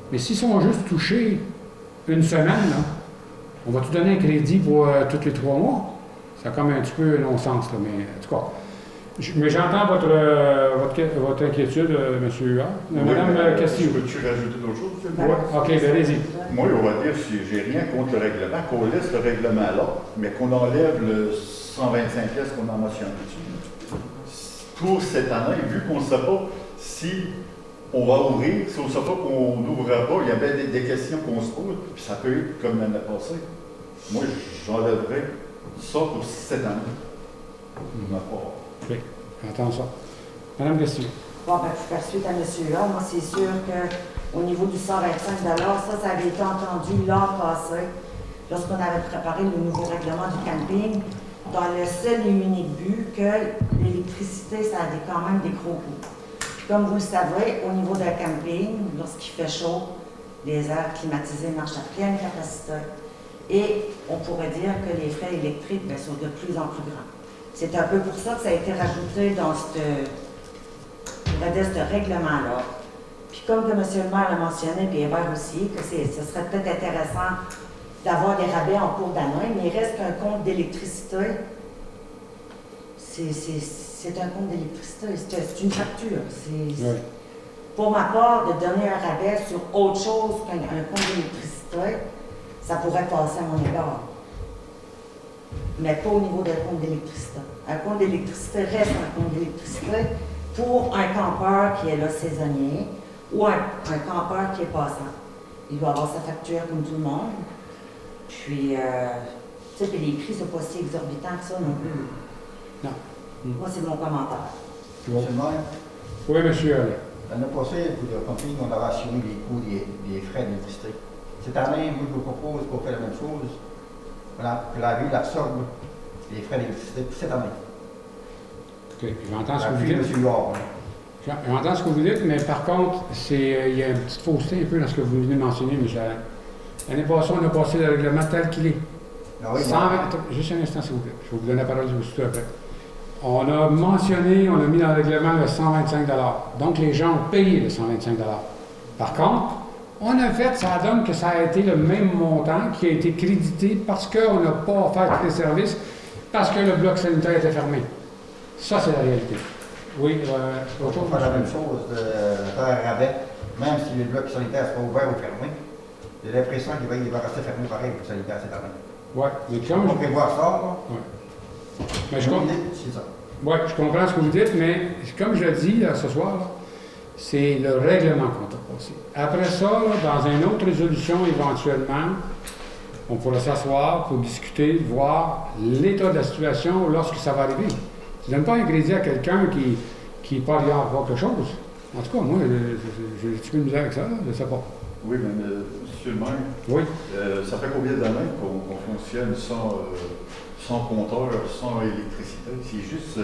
Mais s'ils sont juste touchés une semaine, là, on va tout donner un crédit pour tous les 3 mois. Ça a comme un petit peu non-sens, là, mais en tout cas. Mais j'entends votre inquiétude, M. Huard. Madame Castillo. Peux-tu rajouter d'autres choses? Oui, OK, ben, allez-y. Moi, on va dire que j'ai rien contre le règlement, qu'on laisse le règlement là, mais qu'on enlève le 125 pièces qu'on a mentionné dessus. Pour cette année, vu qu'on ne sait pas si on va ouvrir, si on ne sait pas qu'on n'ouvrira pas, il y a bien des questions qu'on se pose, puis ça peut être comme l'année passée. Moi, j'enlèverais ça pour cette année. Oui, j'entends ça. Madame Castillo. Bon, ben, pour faire suite à M. Huard, moi, c'est sûr qu'au niveau du 125 $, ça avait été entendu l'an passé, lorsqu'on avait préparé le nouveau règlement du camping, dans le seul et unique but que l'électricité, ça a quand même des gros coûts. Puis comme vous le savez, au niveau d'un camping, lorsqu'il fait chaud, les aires climatisées marchent à pleine capacité. Et on pourrait dire que les frais électriques sont de plus en plus grands. C'est un peu pour ça que ça a été rajouté dans ce règlement-là. Puis comme que M. le maire l'a mentionné, puis Hébert aussi, que ce serait peut-être intéressant d'avoir des rabais en cours d'année, mais il reste qu'un compte d'électricité. C'est un compte d'électricité, c'est une facture. Oui. Pour ma part, de donner un rabais sur autre chose qu'un compte d'électricité, ça pourrait passer à mon égard. Mais pas au niveau d'un compte d'électricité. Un compte d'électricité reste un compte d'électricité pour un campeur qui est là saisonnier ou un campeur qui est passant. Il doit avoir sa facture comme tout le monde. Puis, tu sais, les prix, c'est pas si exorbitant que ça non plus. Non. Moi, c'est mon commentaire. Monsieur le maire? Oui, monsieur. L'année passée, pour le camping, on a assuré les coûts des frais d'électricité. Cette année, moi, je vous propose qu'on fait la même chose. Que la ville absorbe les frais d'électricité pour cette année. OK, j'entends ce que vous dites. J'entends ce que vous dites, mais par contre, il y a une petite fausseté un peu dans ce que vous venez de mentionner, M. Alain. L'année passée, on a passé le règlement tel qu'il est. Ah oui, juste un instant, s'il vous plaît. Je vais vous donner la parole tout après. On a mentionné, on a mis dans le règlement le 125 $. Donc, les gens ont payé le 125 $. Par contre, on a fait, ça donne que ça a été le même montant qui a été crédité parce qu'on n'a pas offert tous les services, parce que le bloc sanitaire était fermé. Ça, c'est la réalité. Oui, on peut faire la même chose, de faire un rabais, même si le bloc sanitaire n'est pas ouvert ou fermé. J'ai l'impression qu'il va rester fermé pareil pour le sanitaire cette année. Oui, mais comme on prévoit ça, ouais. Mais je comprends ce que vous dites, mais comme je le dis là, ce soir, là, c'est le règlement qu'on a passé. Après ça, là, dans une autre résolution, éventuellement, on pourra s'asseoir pour discuter, voir l'état de la situation lorsque ça va arriver. Tu ne donnes pas un crédit à quelqu'un qui n'est pas lié à quelque chose. En tout cas, moi, j'ai un petit peu de misère avec ça, je ne sais pas. Oui, mais monsieur le maire, oui. Ça fait combien d'années qu'on fonctionne sans compteur, sans électricité? C'est juste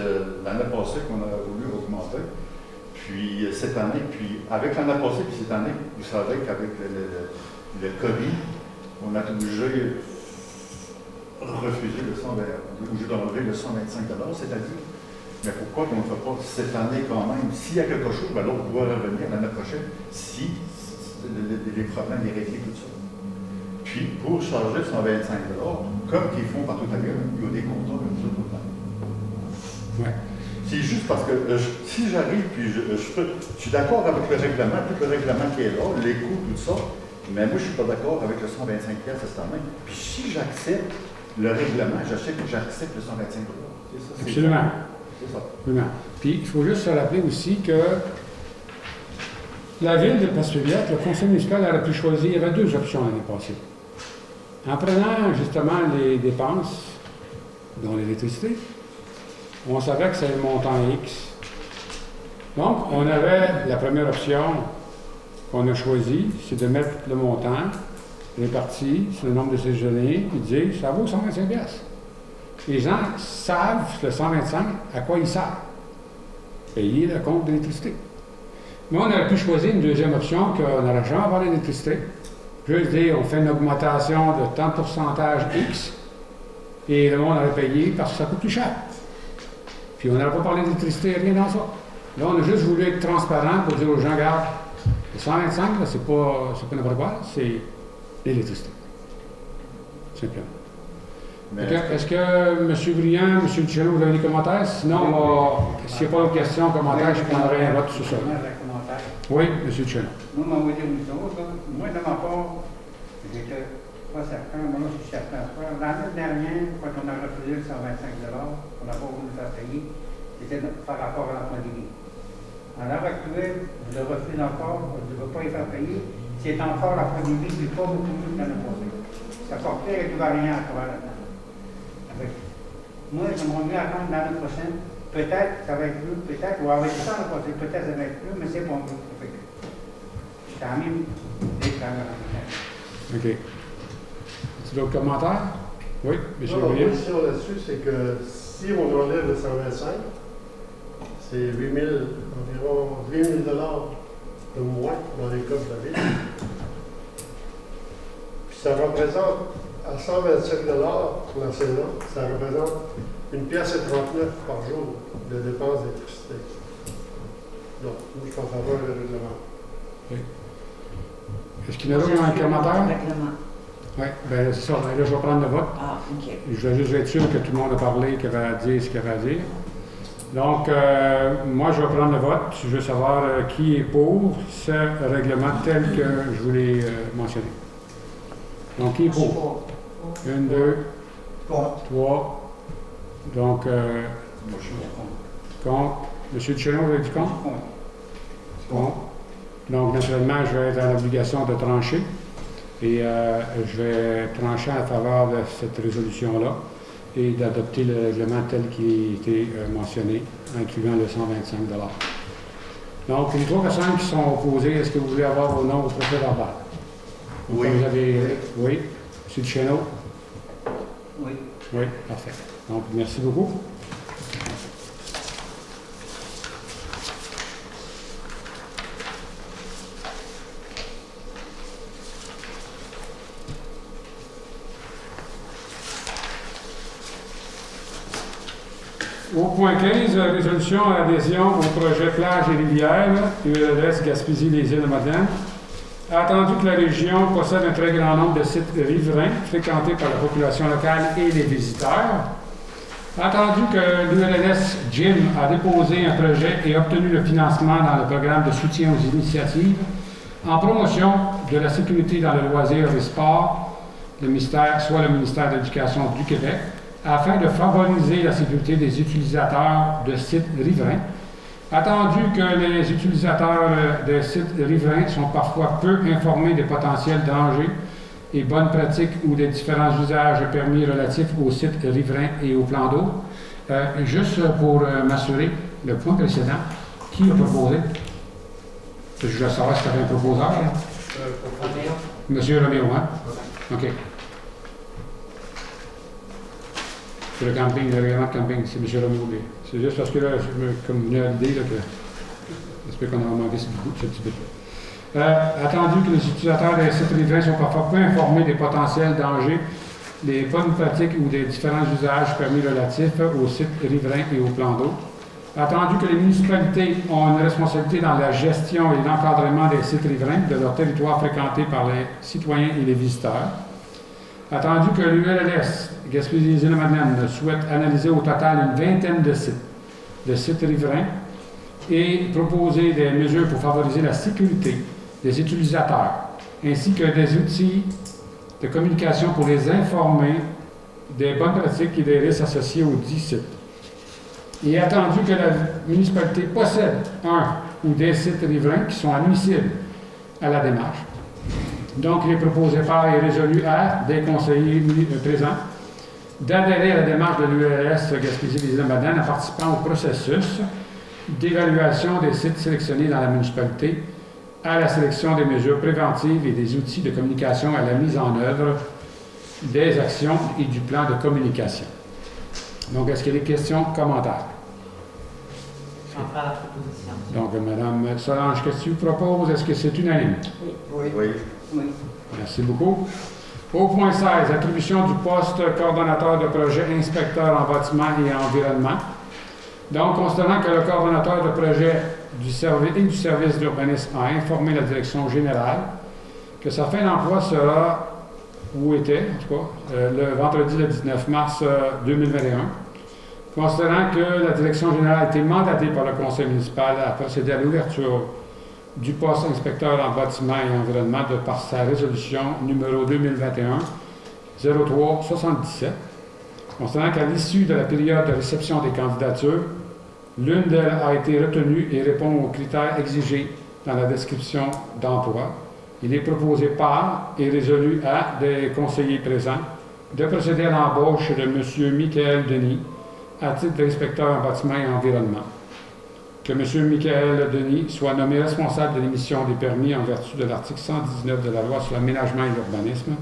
l'année passée qu'on a voulu augmenter. Puis cette année, puis avec l'année passée, puis cette année, vous savez qu'avec le COVID, on a été obligé de refuser d'enlever le 125 $, c'est-à-dire. Mais pourquoi qu'on ne fait pas cette année quand même? S'il y a quelque chose, ben l'autre doit revenir l'année prochaine. Si les problèmes, les répliques, tout ça. Puis, pour charger 125 $, comme qu'ils font partout ailleurs, il y a des contrats comme ça tout le temps. Ouais. C'est juste parce que si j'arrive, puis je suis d'accord avec le règlement, tout le règlement qui est là, les coûts, tout ça, mais moi, je ne suis pas d'accord avec le 125 $ cette année. Puis si j'accepte le règlement, j'accepte le 125 $. C'est ça. Absolument. C'est ça. Absolument. Puis, il faut juste se rappeler aussi que la ville de Passevillette, le conseil municipal aurait pu choisir, il y avait deux options l'année passée. En prenant justement les dépenses, dont l'électricité, on savait que c'était le montant X. Donc, on avait la première option qu'on a choisie, c'est de mettre le montant réparti sur le nombre de séjourniers et dire ça vaut 125 $. Les gens savent le 125 à quoi ils servent. Payer le compte d'électricité. Mais on aurait pu choisir une deuxième option qu'on n'aurait jamais parlé d'électricité. Juste dire on fait une augmentation de tant de pourcentage X et le monde aurait payé parce que ça coûte plus cher. Puis on n'aurait pas parlé d'électricité, rien dans ça. Là, on a juste voulu être transparent pour dire aux gens, regarde, le 125, là, c'est pas n'importe quoi, c'est l'électricité. Simplement. Est-ce que M. Briand, M. Duchesneau, vous avez des commentaires? Sinon, s'il n'y a pas d'autres questions, commentaires, je prendrai un vote sur ça. Oui, M. Duchesneau. Moi, je vais vous dire une chose. Moi, de ma part, j'étais pas certain, moi, je suis certain. L'année dernière, quand on a refusé le 125 $, on n'a pas voulu faire payer, c'était par rapport à la pandémie. À l'heure actuelle, je le refuse encore, je ne veux pas y faire payer. C'est encore la pandémie, mais pas beaucoup mieux que l'année passée. Ça portait du variant à travers la temps. Moi, j'aimerais mieux attendre l'année prochaine. Peut-être ça va être mieux, peut-être, ou avec ça, peut-être ça va être mieux, mais c'est pas mieux. C'est quand même des travailleurs. OK. Est-ce d'autres commentaires? Oui, M. Non, ma Briand. position là-dessus, c'est que si on enlève le 125, c'est environ 8 000 $ de moins dans les coffres de la ville. Puis ça représente, à 127 $ pour la saison, ça représente 1,39 $ par jour de dépenses d'électricité. Donc, moi, je suis en faveur du règlement. Oui. Est-ce qu'il y en a d'autres dans les commentaires? Règlement. Oui, bien c'est ça. Ben, là, je vais prendre le vote. Ah, OK. Je vais juste être sûr que tout le monde a parlé, qu'il avait à dire ce qu'il avait à dire. Donc, moi, je vais prendre le vote. Je veux savoir qui est pour ce règlement tel que je vous l'ai mentionné. Donc, qui est pour? 1, 2, 3. Donc, Moi, je suis contre. M. Duchesneau, vous avez dit contre? Contre. Donc, naturellement, je vais être dans l'obligation de trancher. Et je vais trancher en faveur de cette résolution-là et d'adopter le règlement tel qu'il a été mentionné, incluant le 125 $. Donc, les 3 personnes qui sont opposées, est-ce que vous voulez avoir vos noms au procès-verbal? Oui. Vous avez... Oui. M. Duchesneau? Oui. Oui, parfait. Donc, merci beaucoup. Au point 15, résolution à adhésion au projet plage et rivières, URS Gaspésie-les-Îles-Madeleine. Attendu que la région possède un très grand nombre de sites riverains fréquentés par la population locale et les visiteurs. Attendu que l'URLS Gym a déposé un projet et obtenu le financement dans le programme de soutien aux initiatives en promotion de la sécurité dans le loisir et le sport, le ministère, soit le ministère de l'Éducation du Québec, afin de favoriser la sécurité des utilisateurs de sites riverains. Attendu que les utilisateurs de sites riverains sont parfois peu informés des potentiels dangers et bonnes pratiques ou des différents usages permis relatifs aux sites riverains et aux plans d'eau. Juste pour m'assurer, le point précédent, qui a proposé? Je veux savoir si tu avais un proposeur. Monsieur Roméo, hein? OK. C'est le camping, le règlement de camping, c'est M. Roméo. C'est juste parce que là, comme vous venez à l'idée, que j'espère qu'on a manqué ce petit bout-là. Attendu que les utilisateurs des sites riverains sont parfois peu informés des potentiels dangers, des bonnes pratiques ou des différents usages permis relatifs aux sites riverains et aux plans d'eau. Attendu que les municipalités ont une responsabilité dans la gestion et l'encadrement des sites riverains de leur territoire fréquenté par les citoyens et les visiteurs. Attendu que l'URLS Gaspésie-les-Îles-de-Madeleine souhaite analyser au total une vingtaine de sites riverains et proposer des mesures pour favoriser la sécurité des utilisateurs, ainsi que des outils de communication pour les informer des bonnes pratiques et des risques associés aux 10 sites. Il est attendu que la municipalité possède un ou des sites riverains qui sont admissibles à la démarche. Donc, il est proposé par et résolu à des conseillers présents d'adhérer à la démarche de l'URLS Gaspésie-les-Îles-de-Madeleine en participant au processus d'évaluation des sites sélectionnés dans la municipalité, à la sélection des mesures préventives et des outils de communication à la mise en œuvre des actions et du plan de communication. Donc, est-ce qu'il y a des questions, commentaires? J'en ferai la proposition. Donc, Mme Solange, qu'est-ce que tu proposes? Est-ce que c'est unanime? Oui. Oui. Oui. Merci beaucoup. Au point 16, attribution du poste coordonnateur de projet inspecteur en bâtiment et environnement. Donc, considérant que le coordonnateur de projet du service d'urbanisme a informé la direction générale que sa fin d'emploi sera, ou était, en tout cas, le vendredi le 19 mars 2021, considérant que la direction générale a été mandatée par le conseil municipal à procéder à l'ouverture du poste inspecteur en bâtiment et environnement de par sa résolution numéro 2021-03-77, considérant qu'à l'issue de la période de réception des candidatures, l'une d'elles a été retenue et répond aux critères exigés dans la description d'emploi. Il est proposé par et résolu à des conseillers présents de procéder à l'embauche de M. Michael Denis à titre d'inspecteur en bâtiment et environnement. Que M. Michael Denis soit nommé responsable de l'émission des permis en vertu de l'article 119 de la loi sur l'aménagement et l'urbanisme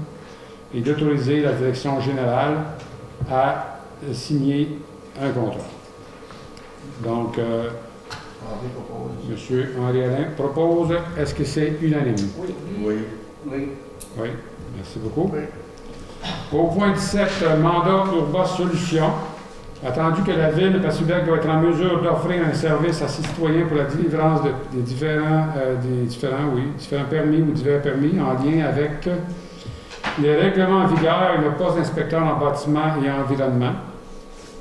et d'autoriser la direction générale à signer un contrat. Donc, M. Henri-Alain propose. Est-ce que c'est unanime? Oui. Oui. Oui. Oui. Merci beaucoup. Au point 17, mandat Urba Solutions. Attendu que la Ville de Passy-Québec doit être en mesure d'offrir un service à ses citoyens pour la délivrance des différents permis ou divers permis en lien avec les règlements en vigueur et le poste d'inspecteur en bâtiment et environnement.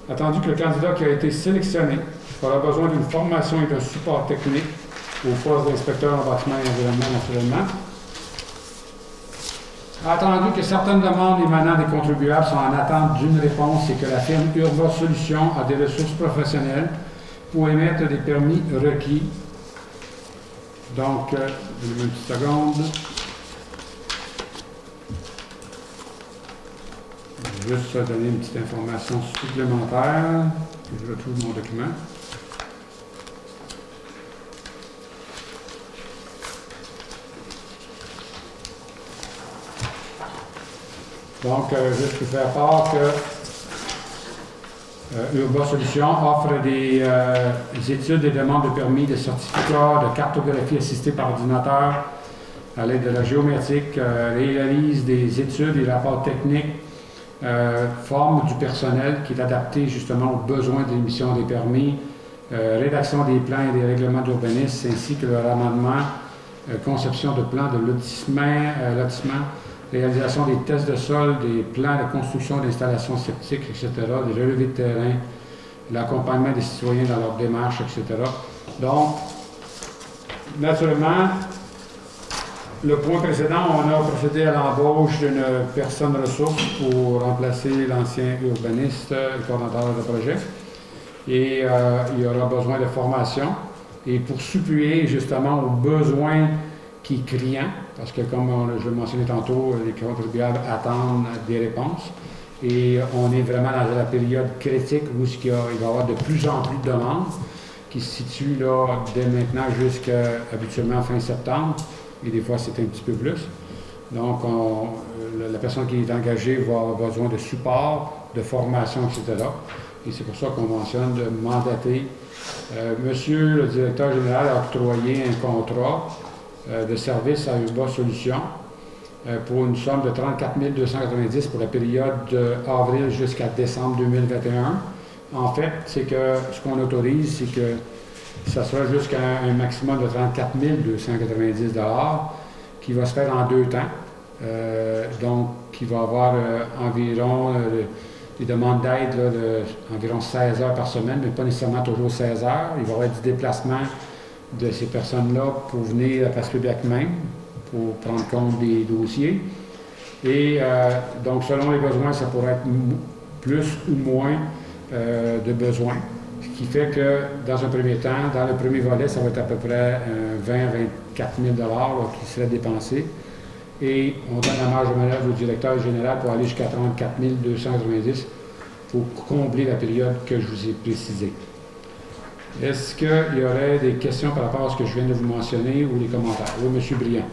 Attendu que le candidat qui a été sélectionné aura besoin d'une formation et d'un support technique au poste d'inspecteur en bâtiment et environnement naturellement. Attendu que certaines demandes émanant des contribuables sont en attente d'une réponse et que la firme Urba Solutions a des ressources professionnelles pour émettre des permis requis. Donc, donnez-moi une petite seconde. Je vais juste donner une petite information supplémentaire. Je retrouve mon document. Donc, juste pour faire part que Urba Solutions offre des études et demandes de permis, de certificats, de cartographie assistée par ordinateur à l'aide de la géométrique, réalise des études et rapports techniques, forme du personnel qui est adapté justement aux besoins de l'émission des permis, rédaction des plans et des règlements d'urbanisme, ainsi que leur amendement, conception de plans de lotissement, réalisation des tests de sol, des plans de construction d'installations sceptiques, etc., des relevés de terrain, l'accompagnement des citoyens dans leur démarche, etc. Donc, naturellement, le point précédent, on a procédé à l'embauche d'une personne ressource pour remplacer l'ancien urbaniste et coordonnateur de projet. Et il y aura besoin de formation. Et pour suppléer justement aux besoins qui est criant, parce que comme je le mentionnais tantôt, les contribuables attendent des réponses. Et on est vraiment dans la période critique où il va y avoir de plus en plus de demandes qui se situent là, dès maintenant jusqu'à habituellement fin septembre. Et des fois, c'est un petit peu plus. Donc, la personne qui est engagée va avoir besoin de support, de formation, etc. Et c'est pour ça qu'on mentionne de mandater. Monsieur le directeur général a octroyé un contrat de service à Urba Solutions pour une somme de 34 290 pour la période d'avril jusqu'à décembre 2021, En fait, c'est que ce qu'on autorise, c'est que ça sera jusqu'à un maximum de 34 290 qui va se faire en 2 temps. Donc, il va y avoir environ des demandes d'aide d'environ 16 heures par semaine, mais pas nécessairement toujours 16 heures. Il va y avoir du déplacement de ces personnes-là pour venir à Place publique même, pour prendre compte des dossiers. Et donc, selon les besoins, ça pourrait être plus ou moins de besoins. Ce qui fait que, dans un premier temps, dans le premier volet, ça va être à peu près 20 à 24 000 qui seraient dépensés. Et on donne la marge de manœuvre au directeur général pour aller jusqu'à 34 290 pour combler la période que je vous ai précisée. Est-ce qu'il y aurait des questions par rapport à ce que je viens de vous mentionner ou des commentaires? Oui, M. Briand.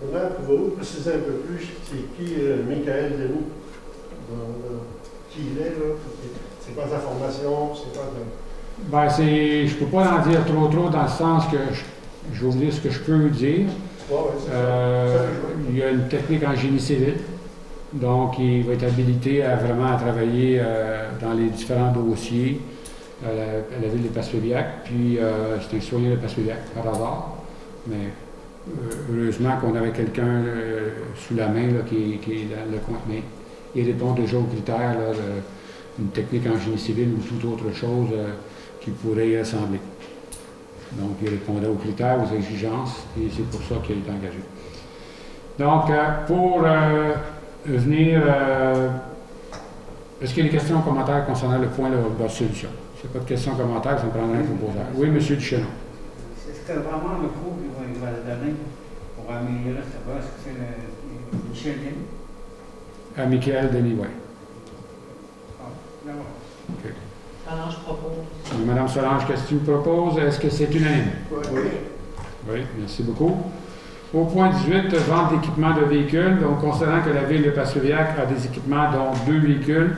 Maintenant, pouvez-vous préciser un peu plus c'est qui Michael Denis? Qui il est, là? C'est quoi sa formation? C'est quoi Ben, je ne peux pas en dire trop dans le sens que je vais vous dire ce que je peux dire. Il y a une technique en génie civil, donc il va être habilité à vraiment travailler dans les différents dossiers à la ville de Place-Pébiac, puis c'est un citoyen de Place-Pébiac par hasard, mais heureusement qu'on avait quelqu'un sous la main là, qui est dans le coin, mais il répond déjà aux critères d'une technique en génie civil ou toute autre chose qui pourrait y ressembler. Donc, il répondait aux critères, aux exigences, et c'est pour ça qu'il a été engagé. Donc, pour venir, est-ce qu'il y a des questions ou commentaires concernant le point de votre solution? Si il n'y a pas de questions ou commentaires, ça me prendrait un proposeur. Oui, M. Duchenon. Est-ce que vraiment le cours qu'il va donner pour améliorer ça va? Est-ce que c'est Michel Denis? À Michael Denis, oui. Ah, d'accord. OK. Solange propose. Madame Solange, qu'est-ce que tu proposes? Est-ce que c'est unanime? Oui. Oui, merci beaucoup. Au point 18, vente d'équipements de véhicules. Donc, considérant que la ville de Place-Pébiac a des équipements, dont 2 véhicules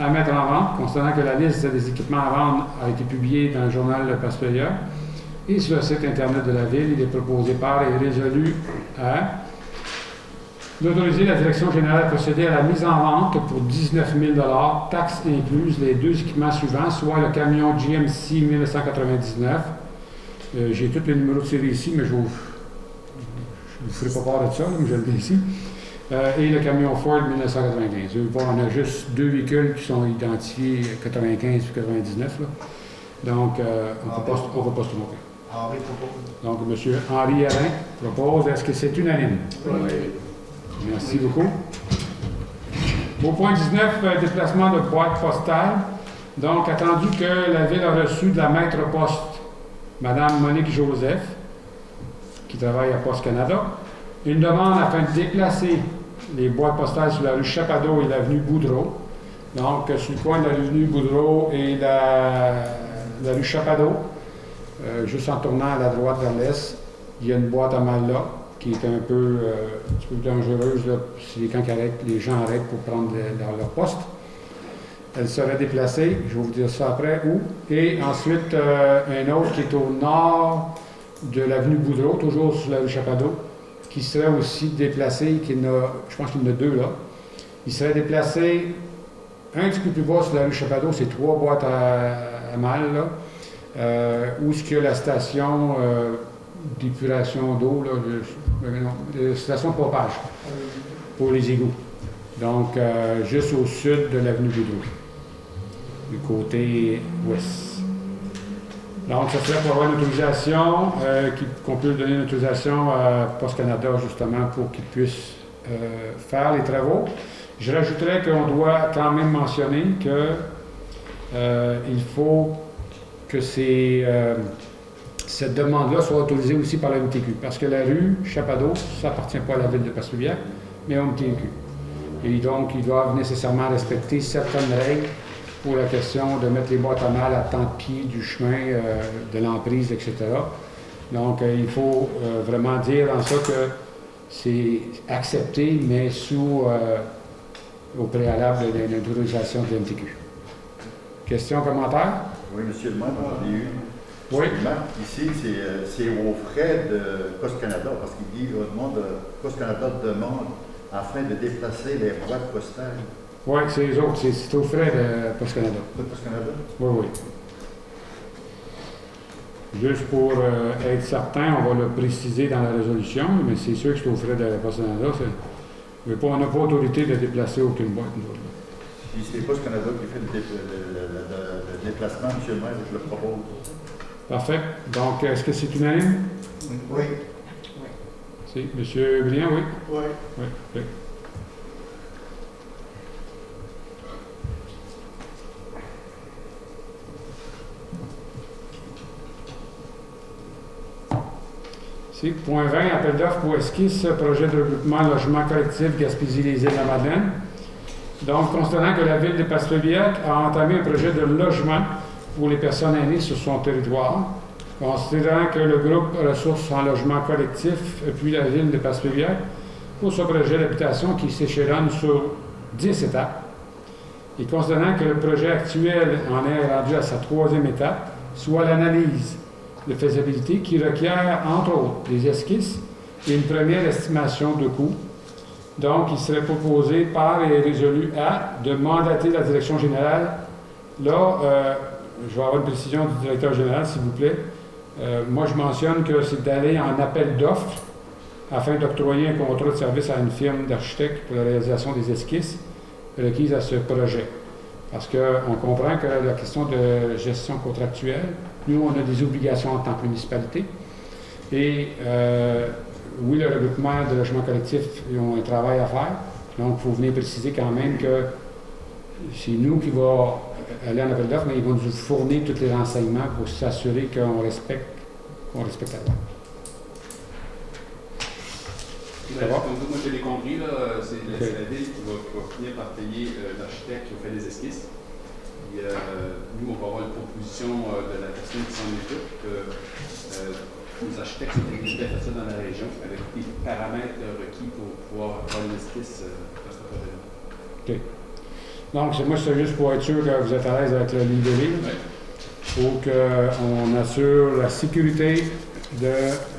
à mettre en vente, considérant que la liste des équipements à vendre a été publiée dans le journal de Place-Pébiac et sur le site Internet de la ville, il est proposé par et résolu à d'autoriser la Direction générale à procéder à la mise en vente pour 19 000 taxes incluses, les 2 équipements suivants, soit le camion GMC 1999. J'ai tous les numéros de série ici, mais je ne vous ferai pas part de ça, mais je le dis ici. Et le camion Ford 1995. On a juste 2 véhicules qui sont identifiés, 95 et 99. Là. Donc, on ne peut pas se tromper. Henri propose. Donc, M. Henri Alain propose. Est-ce que c'est unanime? Oui. Merci beaucoup. Au point 19, déplacement de boîte postale. Donc, attendu que la Ville a reçu de la maître poste, Mme Monique Joseph, qui travaille à Poste Canada, une demande afin de déplacer les boîtes postales sur la rue Chapadeau et l'avenue Boudreau. Donc, sur le coin de l'avenue Boudreau et la rue Chapadeau, juste en tournant à la droite vers l'est, il y a une boîte à mal là, qui est un petit peu dangereuse là, si les gens arrêtent pour prendre leur poste. Elle serait déplacée, je vais vous dire ça après, où. Et ensuite, un autre qui est au nord de l'avenue Boudreau, toujours sur la rue Chapadeau, qui serait aussi déplacé, je pense qu'il y en a 2 là. Il serait déplacé un petit peu plus bas sur la rue Chapadeau, c'est 3 boîtes à mal, là, où est-ce qu'il y a la station d'épuration d'eau, la station de pompage pour les égouts. Donc, juste au sud de l'avenue Boudreau, du côté ouest. Donc, ça serait pour avoir une autorisation, qu'on peut donner une autorisation à Poste Canada, justement, pour qu'ils puissent faire les travaux. Je rajouterais qu'on doit quand même mentionner que il faut que cette demande-là soit autorisée aussi par la MTQ, parce que la rue Chapadeau, ça n'appartient pas à la ville de Place-Pébiac, mais au MTQ. Et donc, ils doivent nécessairement respecter certaines règles pour la question de mettre les boîtes à mal à tant de pieds du chemin, de l'emprise, etc. Donc, il faut vraiment dire dans ça que c'est accepté, mais au préalable de l'autorisation de l'MTQ. Questions, commentaires? Oui, monsieur le maire, j'en ai une. Oui. Ici, c'est aux frais de Poste Canada, parce qu'il dit, Poste Canada demande afin de déplacer les boîtes postales. Oui, c'est les autres. C'est aux frais de Poste Canada. De Poste Canada? Oui, oui. Juste pour être certain, on va le préciser dans la résolution, mais c'est sûr que c'est aux frais de Poste Canada. On n'a pas autorité de déplacer aucune boîte. Si c'est Poste Canada qui fait le déplacement, M. le maire, je le propose. Parfait. Donc, est-ce que c'est unanime? Oui. Si. M. Briand, oui? Oui. Oui. Oui. Si. Point 20, appel d'offres pour esquisse, projet de regroupement logement collectif Gaspésie-les-Îles-de-la-Madeleine. Donc, considérant que la ville de Passepébiac a entamé un projet de logement pour les personnes aînées sur son territoire, considérant que le groupe Ressources en logement collectif appuie la ville de Passepébiac pour ce projet d'habitation qui s'échelonne sur 10 étapes, et considérant que le projet actuel en est rendu à sa 3e étape, soit l'analyse de faisabilité qui requiert, entre autres, des esquisses et une première estimation de coût. Donc, il serait proposé par et résolu à de mandater la direction générale. Là, je vais avoir une précision du directeur général, s'il vous plaît. Moi, je mentionne que c'est d'aller en appel d'offres afin d'octroyer un contrat de service à une firme d'architectes pour la réalisation des esquisses requises à ce projet. Parce qu'on comprend que la question de gestion contractuelle, nous, on a des obligations en tant que municipalité. Et oui, le regroupement de logements collectifs, ils ont un travail à faire. Donc, il faut venir préciser quand même que c'est nous qui va aller en appel d'offres, mais ils vont nous fournir tous les renseignements pour s'assurer qu'on respecte la loi. Ben, comme moi je l'ai compris, c'est la ville qui va finir par payer l'architecte qui a fait les esquisses. Et, nous, on va avoir une proposition de la personne qui s'en occupe. Les architectes sont obligés de faire ça dans la région avec des paramètres requis pour pouvoir avoir une esquisse dans ce projet-là. OK. Donc, moi, c'est juste pour être sûr que vous êtes à l'aise avec la ligne de ligne. Pour qu'on assure la sécurité de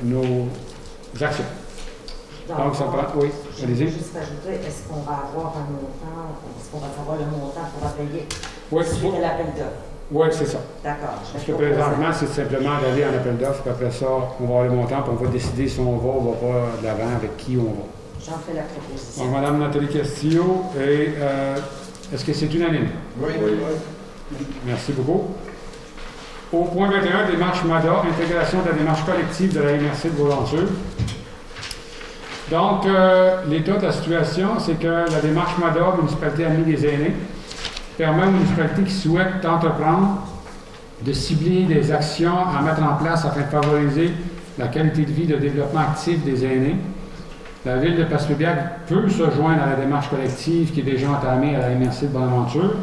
nos actions. Donc, ça prend. Oui, allez-y. Juste ajouter, est-ce qu'on va avoir un montant, est-ce qu'on va savoir le montant qu'on va payer Oui, suite à l'appel d'offres? Oui, c'est ça. D'accord. Parce que présentement, c'est simplement d'aller en appel d'offres, puis après ça, on va avoir le montant, puis on va décider si on va ou on va pas de l'avant, avec qui on va. J'en fais la proposition. Donc, Mme Nathalie Castillo, et est-ce que c'est unanime? Oui. Merci beaucoup. Au point 21, démarche MADA, intégration de la démarche collective de la MRC de Beaulenture. Donc, l'état de la situation, c'est que la démarche MADA, Municipalité Amie des Aînés, permet aux municipalités qui souhaitent entreprendre de cibler des actions à mettre en place afin de favoriser la qualité de vie et le développement actif des aînés. La ville de Passepébiac peut se joindre à la démarche collective qui est déjà entamée à la MRC de Bonaventure.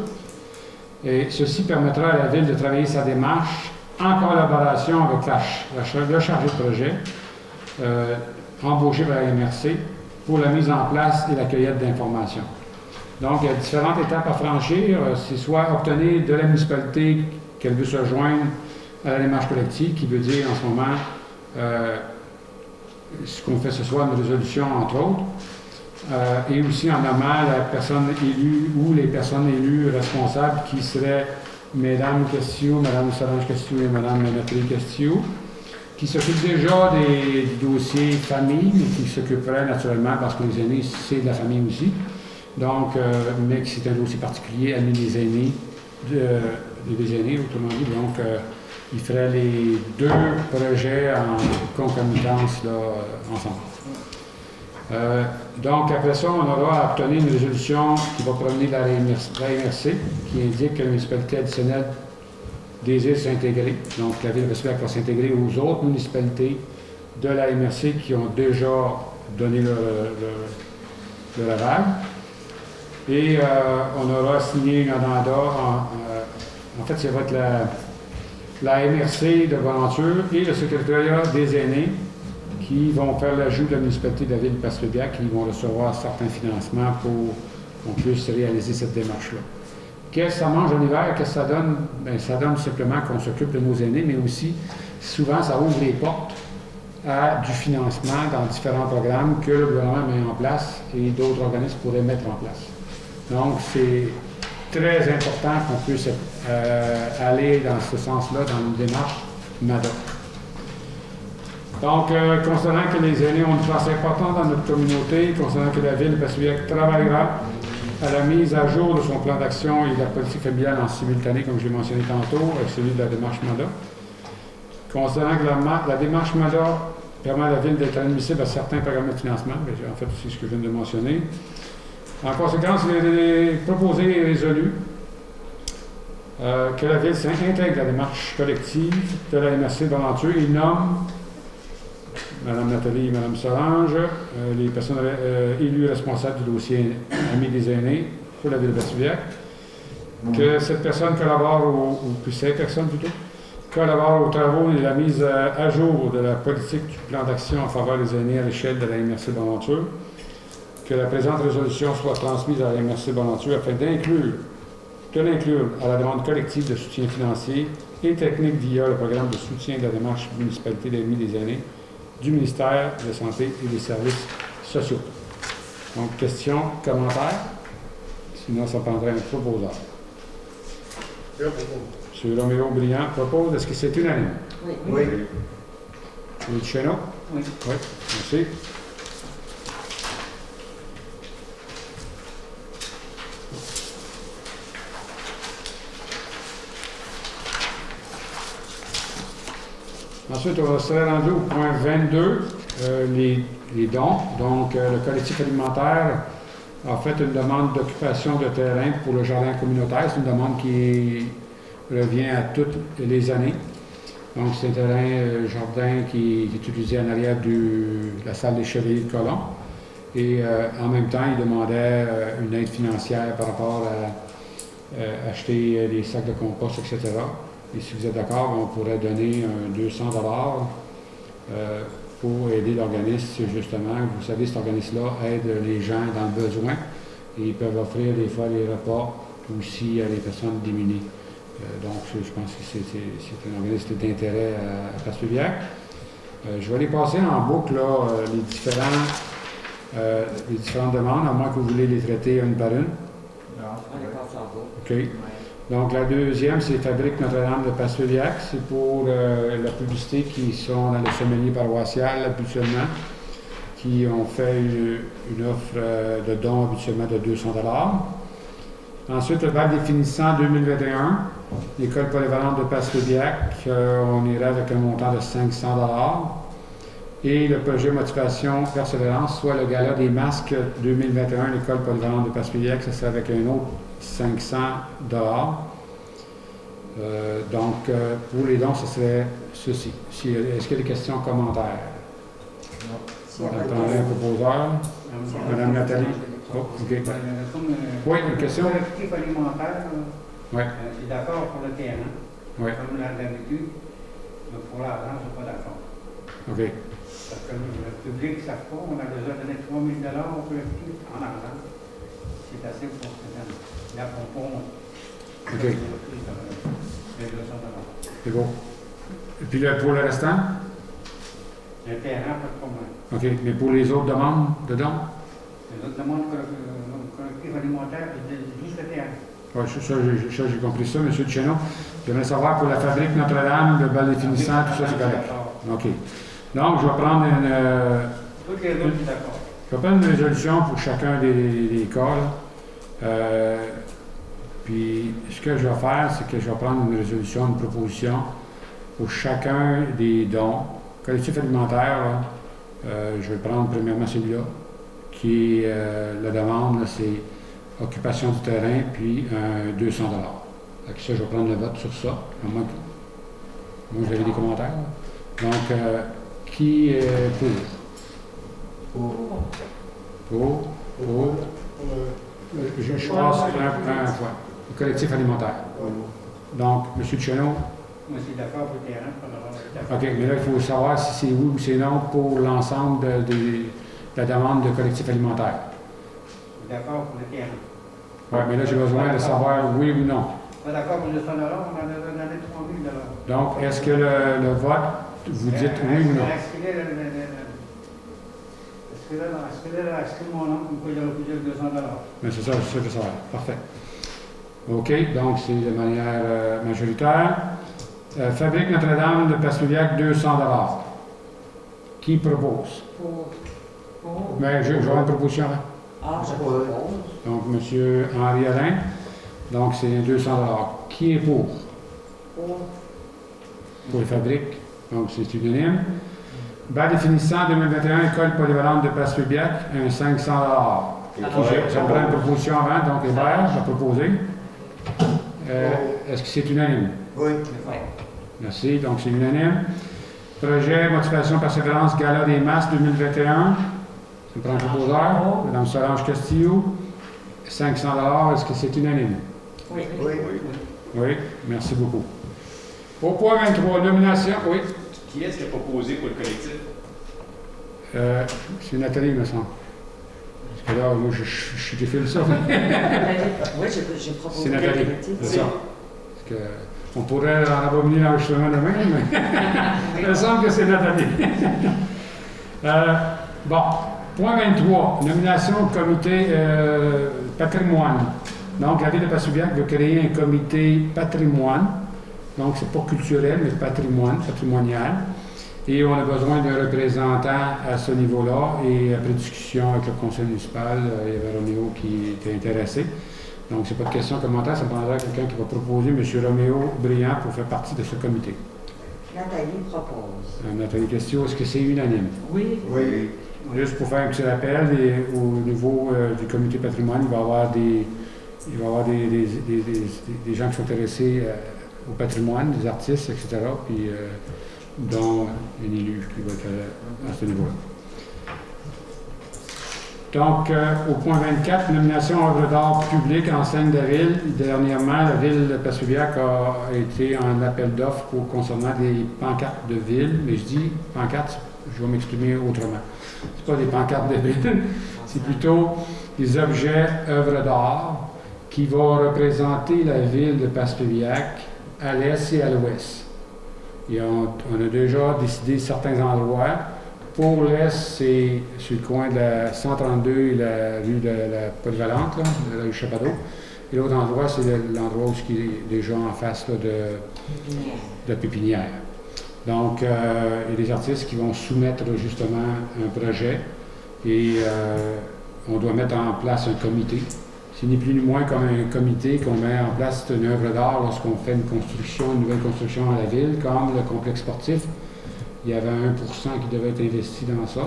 Et ceci permettra à la ville de travailler sa démarche en collaboration avec le chargé de projet embauché par la MRC pour la mise en place et la cueillette d'informations. Donc, il y a différentes étapes à franchir. C'est soit obtenir de la municipalité qu'elle veut se joindre à la démarche collective, qui veut dire en ce moment ce qu'on fait ce soir, une résolution entre autres, et aussi en nommant la personne élue ou les personnes élues responsables qui seraient Mesdames Castillo, Mme Solange Castillo et Mme Nathalie Castillo, qui s'occupent déjà des dossiers famille, mais qui s'occuperaient naturellement, parce que les aînés, c'est de la famille aussi. Donc, mais c'est un dossier particulier, amis des aînés, des aînés, autrement dit. Donc, ils feraient les deux projets en concomitance là, ensemble. Donc, après ça, on aura à obtenir une résolution qui va provenir de la MRC, qui indique que la municipalité additionnelle désire s'intégrer. Donc, la ville de Passepébiac va s'intégrer aux autres municipalités de la MRC qui ont déjà donné le aval. Et on aura signé un addenda. En fait, ça va être la MRC de Bonaventure et le secrétariat des aînés qui vont faire l'ajout de la municipalité de la ville de Passepébiac, qui vont recevoir certains financements pour qu'on puisse réaliser cette démarche-là. Qu'est-ce que ça mange en hiver? Qu'est-ce que ça donne? Bien, ça donne simplement qu'on s'occupe de nos aînés, mais aussi, souvent, ça ouvre les portes à du financement dans différents programmes que le gouvernement met en place et d'autres organismes pourraient mettre en place. Donc, c'est très important qu'on puisse aller dans ce sens-là, dans une démarche MADA. Donc, considérant que les aînés ont une place importante dans notre communauté, considérant que la Ville de Passevillers travaillera à la mise à jour de son plan d'action et de la politique familiale en simultané, comme je l'ai mentionné tantôt, avec celui de la démarche MADA. Considérant que la démarche MADA permet à la Ville d'être admissible à certains programmes de financement, bien, en fait, c'est ce que je viens de mentionner. En conséquence, il est proposé et résolu que la Ville intègre la démarche collective de la MRC de Bonaventure et nomme Mme Nathalie et Mme Solange, les personnes élues responsables du dossier Amis des aînés pour la Ville de Passevillers, que cette personne collabore, ou plus ces personnes plutôt, collabore aux travaux et la mise à jour de la politique du plan d'action en faveur des aînés à l'échelle de la MRC de Bonaventure, que la présente résolution soit transmise à la MRC Bonaventure afin de l'inclure à la demande collective de soutien financier et technique via le programme de soutien de la démarche municipalité d'Amis des aînés du ministère de la Santé et des Services sociaux. Donc, questions, commentaires? Sinon, ça prendrait un proposeur. M. Roméo Brillant propose. Est-ce que c'est unanime? Oui. Oui. M. Duchesneau? Oui. Oui, merci. Ensuite, on serait rendu au point 22, les dons. Donc, le collectif alimentaire a fait une demande d'occupation de terrain pour le jardin communautaire. C'est une demande qui revient à toutes les années. Donc, c'est un terrain jardin qui est utilisé en arrière de la salle des Chevaliers de Colomb. Et en même temps, il demandait une aide financière par rapport à acheter des sacs de compost, etc. Et si vous êtes d'accord, on pourrait donner 200 $ pour aider l'organisme, justement. Vous savez, cet organisme-là aide les gens dans le besoin et ils peuvent offrir des fois les repas aussi à des personnes démunies. Donc, je pense que c'est un organisme d'intérêt à Passevillers. Je vais les passer en boucle, là, les différentes demandes, à moins que vous voulez les traiter une par une. On les passe en boucle. OK. Donc, la deuxième, c'est Fabrique Notre-Dame de Passevillers. C'est pour la publicité qui sont dans le sommelier paroissial habituellement, qui ont fait une offre de don habituellement de 200 $. Ensuite, le bal des finissants 2021, l'école polyvalente de Passevillers, on irait avec un montant de 500 $. Et le projet Motivation Persévérance, soit le gala des masques 2021, l'école polyvalente de Passevillers, ça serait avec un autre 500 $. Donc, pour les dons, ce serait ceci. Est-ce qu'il y a des questions, commentaires? Si On attendrait un proposeur. Madame Nathalie. Oh, OK. Oui, une question? Le collectif alimentaire, Oui. est d'accord pour le terrain. Oui. Comme d'habitude, mais pour l'argent, je ne suis pas d'accord. OK. Parce que le public ne savent pas, on a besoin de donner 3 000 $ au collectif en argent. C'est assez pour cette année. Là, on OK. C'est bon. Et puis pour le restant? Le terrain, pas de problème. OK. Mais pour les autres demandes de dons? Les autres demandes collectif alimentaire, c'est juste le terrain. Oui, ça, j'ai compris ça, M. Duchesneau. J'aimerais savoir pour la fabrique Notre-Dame, le bal des finissants, tout ça, c'est correct. OK. Donc, je vais prendre Toutes les autres, d'accord. je vais prendre une résolution pour chacun des cas. Puis, ce que je vais faire, c'est que je vais prendre une résolution, une proposition pour chacun des dons. Collectif alimentaire, là, je vais prendre premièrement celui-là, qui est la demande, c'est occupation du terrain, puis 200 $. Donc ça, je vais prendre le vote sur ça. Moi, vous avez des commentaires. Là. Donc, qui est pour? Pour? Je passe un fois. Le collectif alimentaire. Donc, M. Duchesneau. Moi, je suis d'accord pour le terrain. OK, mais là, il faut savoir si c'est oui ou c'est non pour l'ensemble de la demande de collectif alimentaire. Je suis d'accord pour le terrain. Oui, mais là, j'ai besoin de savoir oui ou non. Pas d'accord pour 200 $, on en a donné 3 000 $. Donc, est-ce que le vote, vous dites oui ou non? Est-ce là, inscrit mon nom, comme quoi il a refusé le 200 $. Mais c'est ça, je sais que ça va. Parfait. OK, donc c'est de manière majoritaire. Fabrique Notre-Dame de Passerillac, 200 $. Qui propose? Pour. Mais je vais avoir une proposition avant. Ah, je propose. Donc, M. Henri Alain. Donc, c'est 200 $. Qui est pour? Pour les fabriques. Donc, c'est unanime. Bas définissant 2021, École polyvalente de Passerillac, un 500 $. Ça me prend une proposition avant, donc Hébert va proposer. Est-ce que c'est unanime? Oui. Merci, donc c'est unanime. Projet Motivation Persévérance Gala des Masses 2021. Ça me prend un proposeur. Mme Solange Castillo. 500 $. Est-ce que c'est unanime? Oui. Oui, merci beaucoup. Au point 23, nomination. Oui. Qui est-ce qui a proposé pour le collectif? C'est Nathalie, me semble. Parce que là, moi, je défile ça. Oui, j'ai proposé. C'est Nathalie. C'est ça. Parce que, on pourrait en abominer l'enregistrement demain, mais il me semble que c'est Nathalie. Bon, point 23, nomination au comité patrimoine. Donc, la ville de Passerillac veut créer un comité patrimoine. Donc, c'est pas culturel, mais patrimonial. Et on a besoin d'un représentant à ce niveau-là. Et après discussion avec le conseil municipal, il y avait Roméo qui était intéressé. Donc, c'est pas de question commentaire, ça prendra quelqu'un qui va proposer M. Roméo Briand pour faire partie de ce comité. Nathalie propose. Nathalie Castillo, est-ce que c'est unanime? Oui. Oui. Juste pour faire un petit rappel, au niveau du comité patrimoine, il va y avoir des gens qui sont intéressés au patrimoine, des artistes, etc., puis dont un élu qui va être à ce niveau-là. Donc, au point 24, nomination œuvre d'art publique en Seine-de-Ville. Dernièrement, la ville de Passerillac a été en appel d'offres concernant des pancartes de ville, mais je dis pancartes, je vais m'exprimer autrement. Ce pas des pancartes de ville, c'est plutôt des objets œuvres d'art qui vont représenter la ville de Passerillac à l'est et à l'ouest. Et on a déjà décidé certains endroits. Pour l'est, c'est sur le coin de la 132 et la rue de la Polyvalente, là, de la rue Chapadot. Et l'autre endroit, c'est l'endroit où il est déjà en face là, de Pépinière. Donc, il y a des artistes qui vont soumettre justement un projet et on doit mettre en place un comité. C'est ni plus ni moins comme un comité qu'on met en place une œuvre d'art lorsqu'on fait une nouvelle construction à la ville, comme le complexe sportif. Il y avait 1% qui devait être investi dans ça.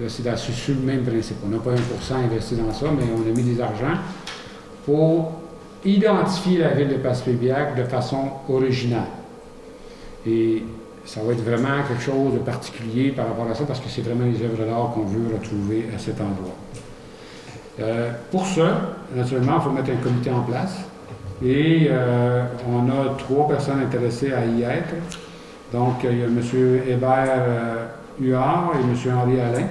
Là, c'est sur le même principe. On n'a pas 1% investi dans ça, mais on a mis des argents pour identifier la ville de Passerillac de façon originale. Et ça va être vraiment quelque chose de particulier par rapport à ça, parce que c'est vraiment les œuvres d'art qu'on veut retrouver à cet endroit. Pour ça, naturellement, il faut mettre un comité en place. Et on a 3 personnes intéressées à y être. Donc, il y a M. Hébert Huard et M. Henri Alain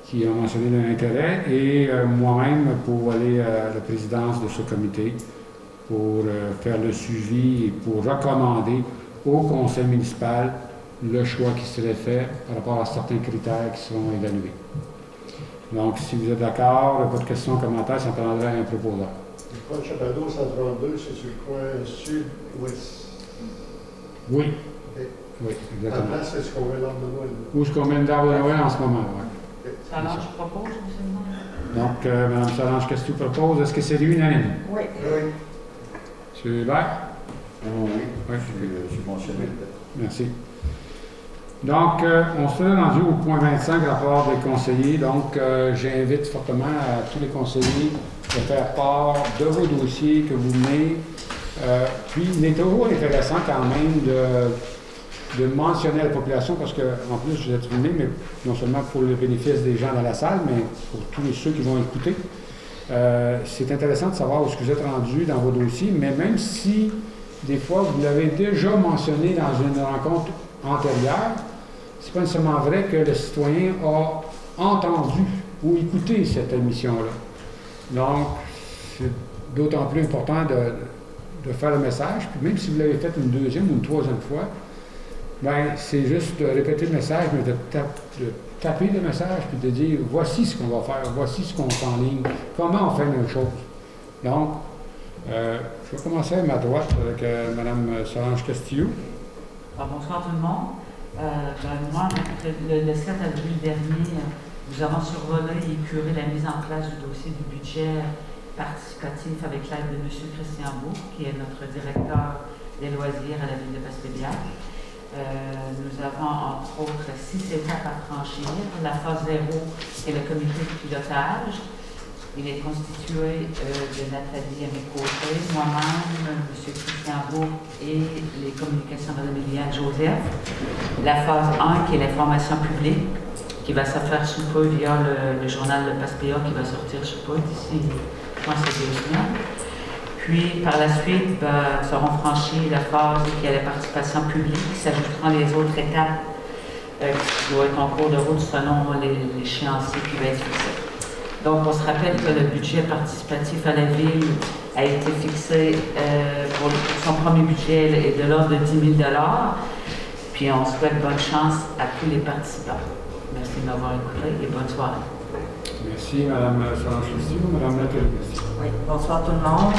qui ont mentionné leur intérêt, et moi-même pour aller à la présidence de ce comité pour faire le suivi et pour recommander au conseil municipal le choix qui serait fait par rapport à certains critères qui seront évalués. Donc, si vous êtes d'accord, pas de questions, commentaires, ça prendrait un proposeur. Le coin de Chapadot 132, c'est sur le coin sud-ouest. Oui. Okay. Oui, La exactement. place, c'est ce qu'on met l'arbre de Noël. Où est-ce qu'on met une arbre de Noël en ce moment? Ouais. Solange propose, M. Donc, Mme Solange, qu'est-ce que tu proposes? Est-ce que c'est unanime? Oui. M. Hébert? Oui, Oui. je suis mentionné. Merci. Donc, on se fait rendu au point 25, rapport des conseillers. Donc, j'invite fortement tous les conseillers de faire part de vos dossiers que vous menez. Puis, il est toujours intéressant quand même de mentionner à la population, parce qu'en plus, je vous ai terminé, mais non seulement pour le bénéfice des gens dans la salle, mais pour tous ceux qui vont écouter. C'est intéressant de savoir où est-ce que vous êtes rendu dans vos dossiers, mais même si, des fois, vous l'avez déjà mentionné dans une rencontre antérieure, c'est pas nécessairement vrai que le citoyen a entendu ou écouté cette émission-là. Donc, c'est d'autant plus important de faire le message. Puis même si vous l'avez fait une deuxième ou une troisième fois, Ben, c'est juste de répéter le message, mais de taper le message puis de dire voici ce qu'on va faire, voici ce qu'on s'enligne, comment on fait nos choses. Donc, je vais commencer à ma droite avec Mme Solange Castillo. Bonsoir tout le monde. Moi, le 7 avril dernier, nous avons survolé et curé la mise en place du dossier du budget participatif avec l'aide de M. Christian Bourg, qui est notre directeur des loisirs à la ville de Passepébiac. Nous avons entre autres 6 étapes à franchir. La phase 0 est le comité de pilotage. Il est constitué de Nathalie à mes côtés, moi-même, M. Christian Bourg et les communications de Mme Joseph. La phase 1 qui est l'information publique, qui va se faire sous peu via le journal de Passepébiac qui va sortir sous peu d'ici, je pense, 2 semaines. Puis, par la suite, seront franchies la phase qui est la participation publique, qui s'ajouteront les autres étapes qui doivent être en cours de route selon l'échéancier qui va être fixé. Donc, on se rappelle que le budget participatif à la ville a été fixé pour son premier budget est de l'ordre de 10 000 $. Puis, on souhaite bonne chance à tous les participants. Merci de m'avoir écouté et bonne soirée. Merci, Mme Solange Castillo. Mme Nathalie Castillo. Oui, bonsoir tout le monde.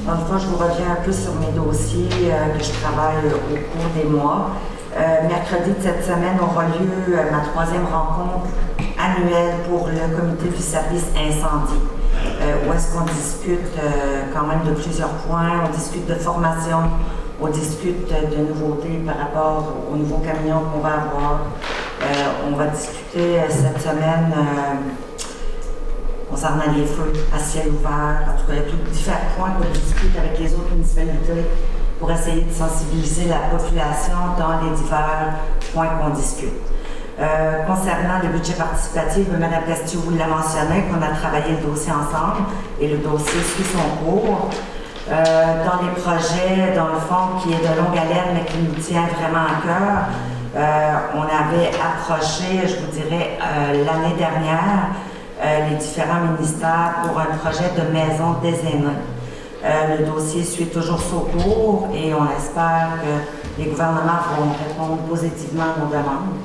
Dans le fond, je vous reviens un peu sur mes dossiers que je travaille au cours des mois. Mercredi de cette semaine aura lieu ma 3e rencontre annuelle pour le comité du service incendie, où est-ce qu'on discute quand même de plusieurs points. On discute de formation, on discute de nouveautés par rapport aux nouveaux camions qu'on va avoir. On va discuter cette semaine concernant les feux à ciel ouvert. En tout cas, il y a différents points qu'on discute avec les autres municipalités pour essayer de sensibiliser la population dans les divers points qu'on discute. Concernant le budget participatif, Mme Castillo vous l'a mentionné, qu'on a travaillé le dossier ensemble et le dossier suit son cours. Dans les projets, dans le fond, qui est de longue haleine mais qui nous tient vraiment à cœur, on avait approché, je vous dirais, l'année dernière, les différents ministères pour un projet de maison des aînés. Le dossier suit toujours son cours et on espère que les gouvernements vont répondre positivement à nos demandes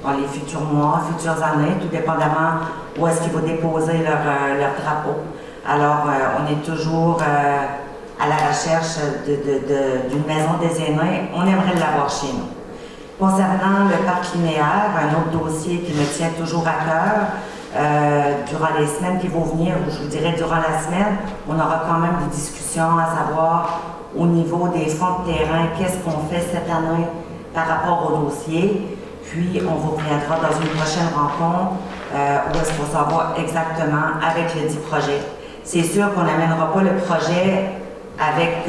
dans les futurs mois, futures années, tout dépendamment où est-ce qu'ils vont déposer leur drapeau. Alors, on est toujours à la recherche d'une maison des aînés. On aimerait l'avoir chez nous. Concernant le parc linéaire, un autre dossier qui me tient toujours à cœur, durant les semaines qui vont venir, ou je vous dirais durant la semaine, on aura quand même des discussions à savoir au niveau des fonds de terrain, qu'est-ce qu'on fait cette année par rapport au dossier. Puis, on vous reviendra dans une prochaine rencontre où est-ce qu'on s'en va exactement avec le dit projet. C'est sûr qu'on n'amènera pas le projet avec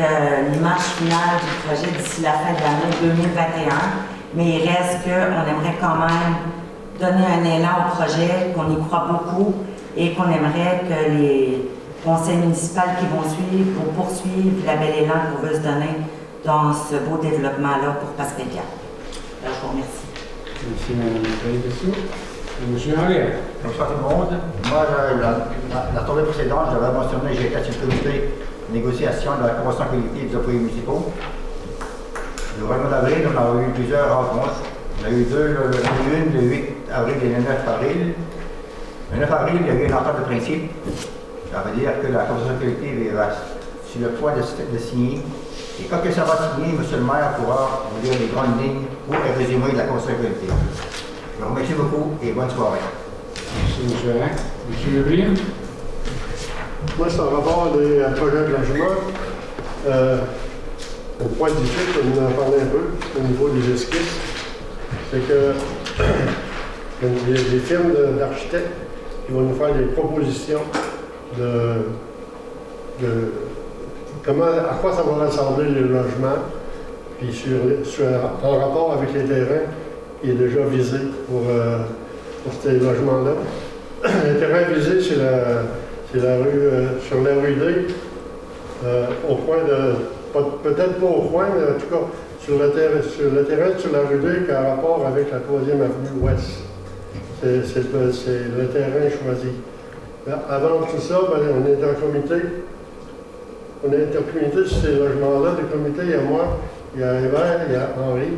l'image finale du projet d'ici la fin de l'année 2021, mais il reste qu'on aimerait quand même donner un élan au projet, qu'on y croit beaucoup et qu'on aimerait que les conseils municipaux qui vont suivre pour poursuivre la belle élan qu'on veut se donner dans ce beau développement-là pour Passepébiac. Je vous remercie. Merci, Mme Nathalie Castillo. M. Henriette. Bonsoir tout le monde. Moi, la tournée précédente, j'avais mentionné, j'ai été à une comité de négociation de la convention collective des employés municipaux. Le 20 avril, on a eu plusieurs rencontres. On a eu une le 8 avril et le 9 avril. Le 9 avril, il y a eu une entente de principe. Ça veut dire que la convention collective est sur le point de signer. Et quand ça va signer, M. le maire pourra vous dire les grandes lignes ou un résumé de la convention collective. Je vous remercie beaucoup et bonne soirée. Merci, M. Alain. M. Lebrien. Moi, c'est en rapport des projets de logement. Au point difficile, on en parler un peu au niveau des esquisses. C'est que il y a des firmes d'architectes qui vont nous faire des propositions de à quoi ça va ressembler les logements, puis en rapport avec les terrains qui est déjà visé pour ces logements-là. Le terrain visé, c'est la rue, sur la rue D, au coin de, peut-être pas au coin, mais en tout cas sur le terrain sur la rue D qui a rapport avec la 3e avenue ouest. C'est le terrain choisi. Avant tout ça, on est en comité. On est en comité sur ces logements-là. Le comité, il y a moi, il y a Hébert, il y a Henri,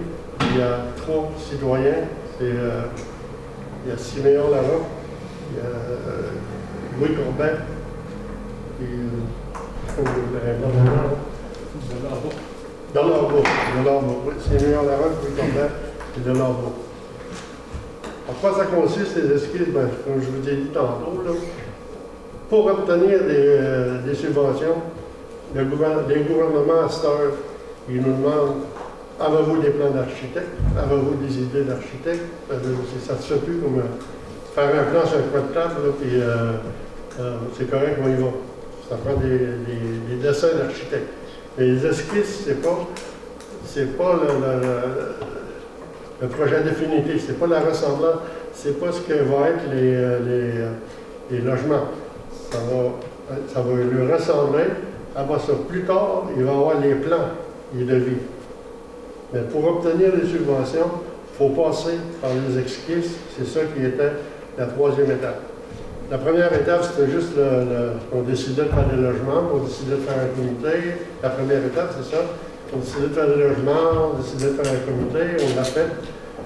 Il y a 3 citoyens. Il y a Siméon Larocque, il y a Louis Corbet, et Delormeau. Oui, Siméon Larocque, Louis Corbet et Delormeau. En quoi ça consiste, les esquisses? Ben, comme je vous ai dit tantôt, là, pour obtenir des subventions, les gouvernements à cette heure, ils nous demandent: avez-vous des plans d'architecte? Avez-vous des idées d'architecte? Ça ne se fait plus comme faire un plan sur un coin de table, là, puis c'est correct, on y va. Ça prend des dessins d'architecte. Mais les esquisses, c'est pas le projet définitif, c'est pas la ressemblance, c'est pas ce que vont être les logements. Ça va lui ressembler. Après ça, plus tard, il va avoir les plans et le devis. Mais pour obtenir les subventions, il faut passer par les esquisses. C'est ça qui était la 3e étape. La première étape, c'était juste on décidait de faire des logements, on décidait de faire un comité. La première étape, c'est ça. On décidait de faire des logements, on décidait de faire un comité, on l'a fait.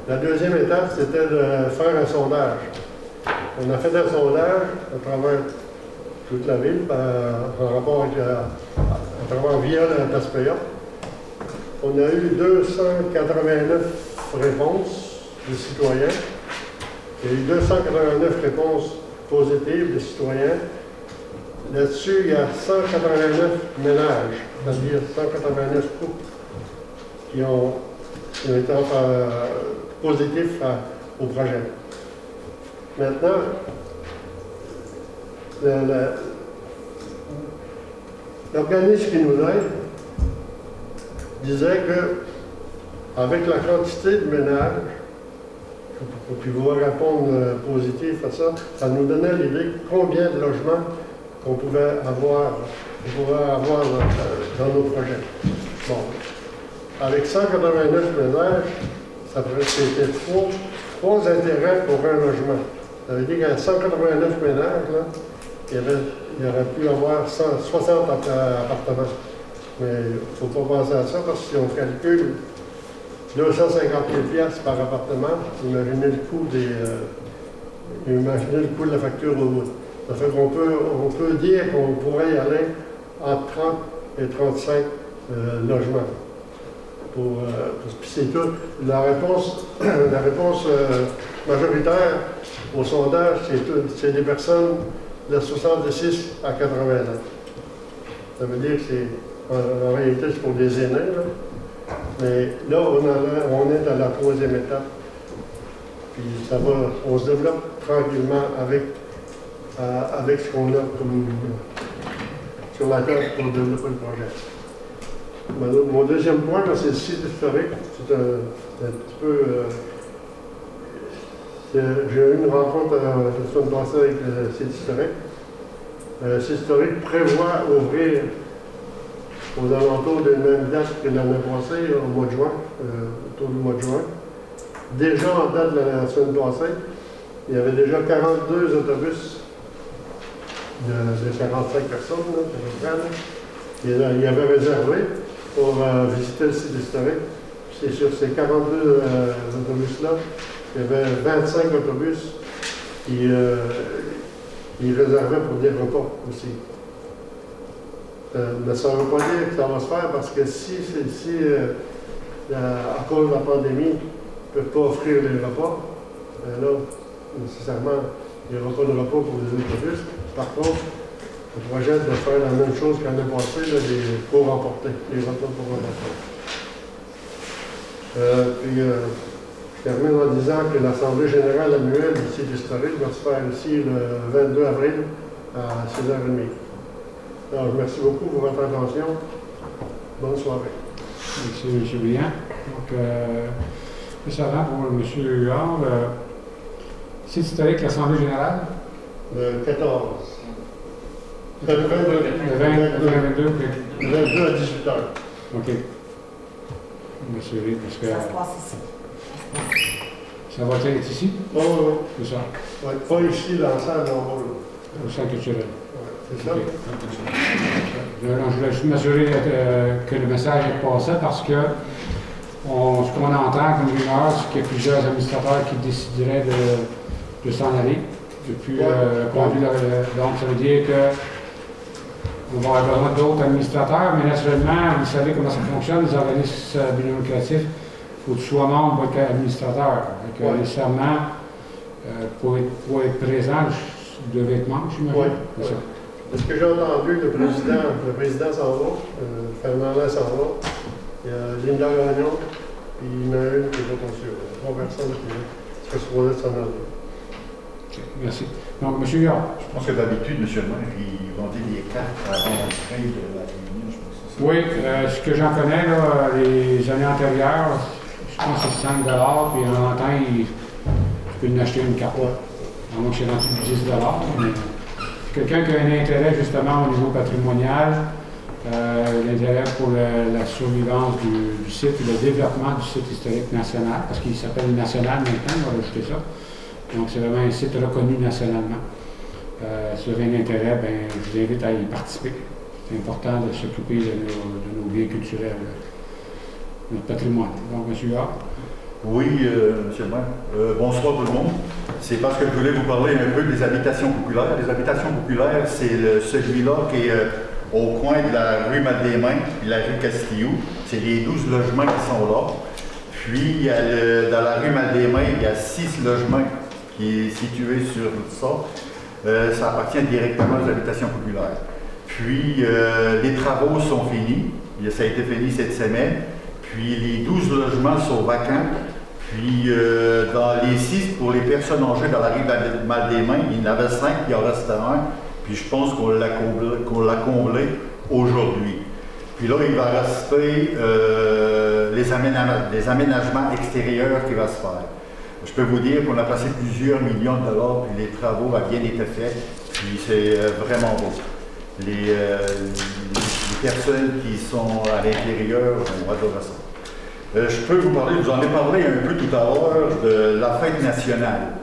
La 2e étape, c'était de faire un sondage. On a fait un sondage à travers toute la ville, en rapport avec à travers via la TASPEA. On a eu 289 réponses des citoyens. Il y a eu 289 réponses positives des citoyens. Là-dessus, il y a 189 ménages, c'est-à-dire 189 couples qui ont été positifs au projet. Maintenant, l'organisme qui nous aide disait que, avec la quantité de ménages, puis vous répondre positif à ça, ça nous donnait l'idée combien de logements qu'on pouvait avoir dans nos projets. Bon, avec 189 ménages, ça c'était 3 intérêts pour un logement. Ça veut dire qu'à 189 ménages, là, il aurait pu avoir 60 appartements. Mais il ne faut pas penser à ça, parce que si on calcule 250 000 $ par appartement, imaginez le coût de la facture au bout. Ça fait qu'on peut dire qu'on pourrait y aller entre 30 et 35 logements. Puis c'est tout. La réponse majoritaire au sondage, c'est des personnes de 66 à 80 ans. Ça veut dire que en réalité, c'est pour des aînés, là. Mais là, on est à la 3e étape. Puis on se développe tranquillement avec ce qu'on a sur la table pour développer le projet. Mon 2e point, c'est le site historique. C'est un petit peu... j'ai eu une rencontre la semaine passée avec le site historique. Le site historique prévoit ouvrir aux alentours des mêmes dates que l'année passée, au mois de juin, autour du mois de juin. Déjà en date de la semaine passée, il y avait déjà 42 autobus de 45 personnes, là, il y avait réservé pour visiter le site historique. C'est sur ces 42 autobus-là, il y avait 25 autobus qui réservaient pour des repas aussi. Mais ça ne veut pas dire que ça va se faire, parce que si à cause de la pandémie, ils ne peuvent pas offrir les repas, là, nécessairement, il n'y aura pas de repas pour les autobus. Par contre, on projette de faire la même chose qu'en l'année passée, pour emporter, les repas pour emporter. Je termine en disant que l'Assemblée générale annuelle du site historique va se faire ici le 22 avril à 6h30. Alors, je remercie beaucoup pour votre attention. Bonne soirée. Merci, M. Briand. Donc, plus avant pour M. Huard, site historique, l'Assemblée générale? Le 14. Le 22. Le 22 à 18h. OK. Monsieur Rick, parce que Ça se passe ici. ça va être ici? Oh, oui. C'est ça? Ouais, pas ici, dans la salle en haut. Au centre culturel. C'est ça? Okay. Je voulais juste m'assurer que le message est passé, parce que ce qu'on entend comme rumeur, c'est qu'il y a plusieurs administrateurs qui décideraient de s'en aller depuis le conduit. Donc, ça veut dire que on va avoir besoin d'autres administrateurs, mais naturellement, vous savez comment ça fonctionne, les organismes lucratifs, il faut que tu sois membre pour être administrateur. Donc, nécessairement, pour être présent, vous devez être membre, j'imagine. Oui. Ce que j'ai entendu, le président s'en va, Fernandin s'en va, il y a Linda Gagnon, puis il y en a une qui est pas sûre. 3 personnes qui seraient supposées s'en aller. Okay, merci. Donc, M. Yard. Je pense que d'habitude, M. le maire, ils vendent les cartes avant la fin de la réunion, je pense que c'est ça. Oui, ce que j'en connais, là, les années antérieures, je pense que c'est 5 puis en temps, tu peux en acheter une carte. À moins que c'est rendu 10 mais quelqu'un qui a un intérêt justement au niveau patrimonial, l'intérêt pour la survivance du site et le développement du site historique national, parce qu'il s'appelle national maintenant, on va rajouter ça. Donc, c'est vraiment un site reconnu nationalement. Si vous avez un intérêt, je vous invite à y participer. C'est important de s'occuper de nos biens culturels, notre patrimoine. Donc, M. Hart. Oui, M. le maire. Bonsoir tout le monde. C'est parce que je voulais vous parler un peu des habitations populaires. Les habitations populaires, c'est celui-là qui est au coin de la rue Mat-des-Mains et la rue Castilloux. C'est les 12 logements qui sont là. Puis, dans la rue Mat-des-Mains, il y a 6 logements qui est situé sur ça. Ça appartient directement aux habitations populaires. Puis, les travaux sont finis. Ça a été fini cette semaine. Puis, les 12 logements sont vacants. Puis, dans les 6, pour les personnes âgées dans la rue Mat-des-Mains, il y en avait 5, puis il en restait un. Puis, je pense qu'on l'a comblé aujourd'hui. Puis là, il va rester les aménagements extérieurs qui vont se faire. Je peux vous dire qu'on a passé plusieurs millions de dollars, puis les travaux ont bien été faits, puis c'est vraiment beau. Les personnes qui sont à l'intérieur vont adorer ça. Je peux vous parler, vous en ai parlé un peu tout à l'heure, de la fête nationale.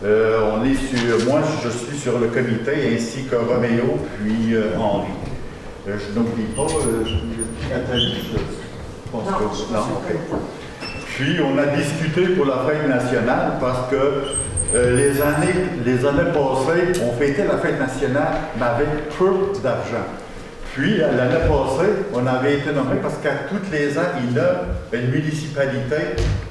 Moi, je suis sur le comité, ainsi que Roméo, puis Henri. Je n'oublie pas, Nathalie, je pense que... Non, ok. Puis, on a discuté pour la fête nationale parce que les années passées, on fêtait la fête nationale, mais avec peu d'argent. Puis, l'année passée, on avait été nommé parce qu'à tous les ans, il y a une municipalité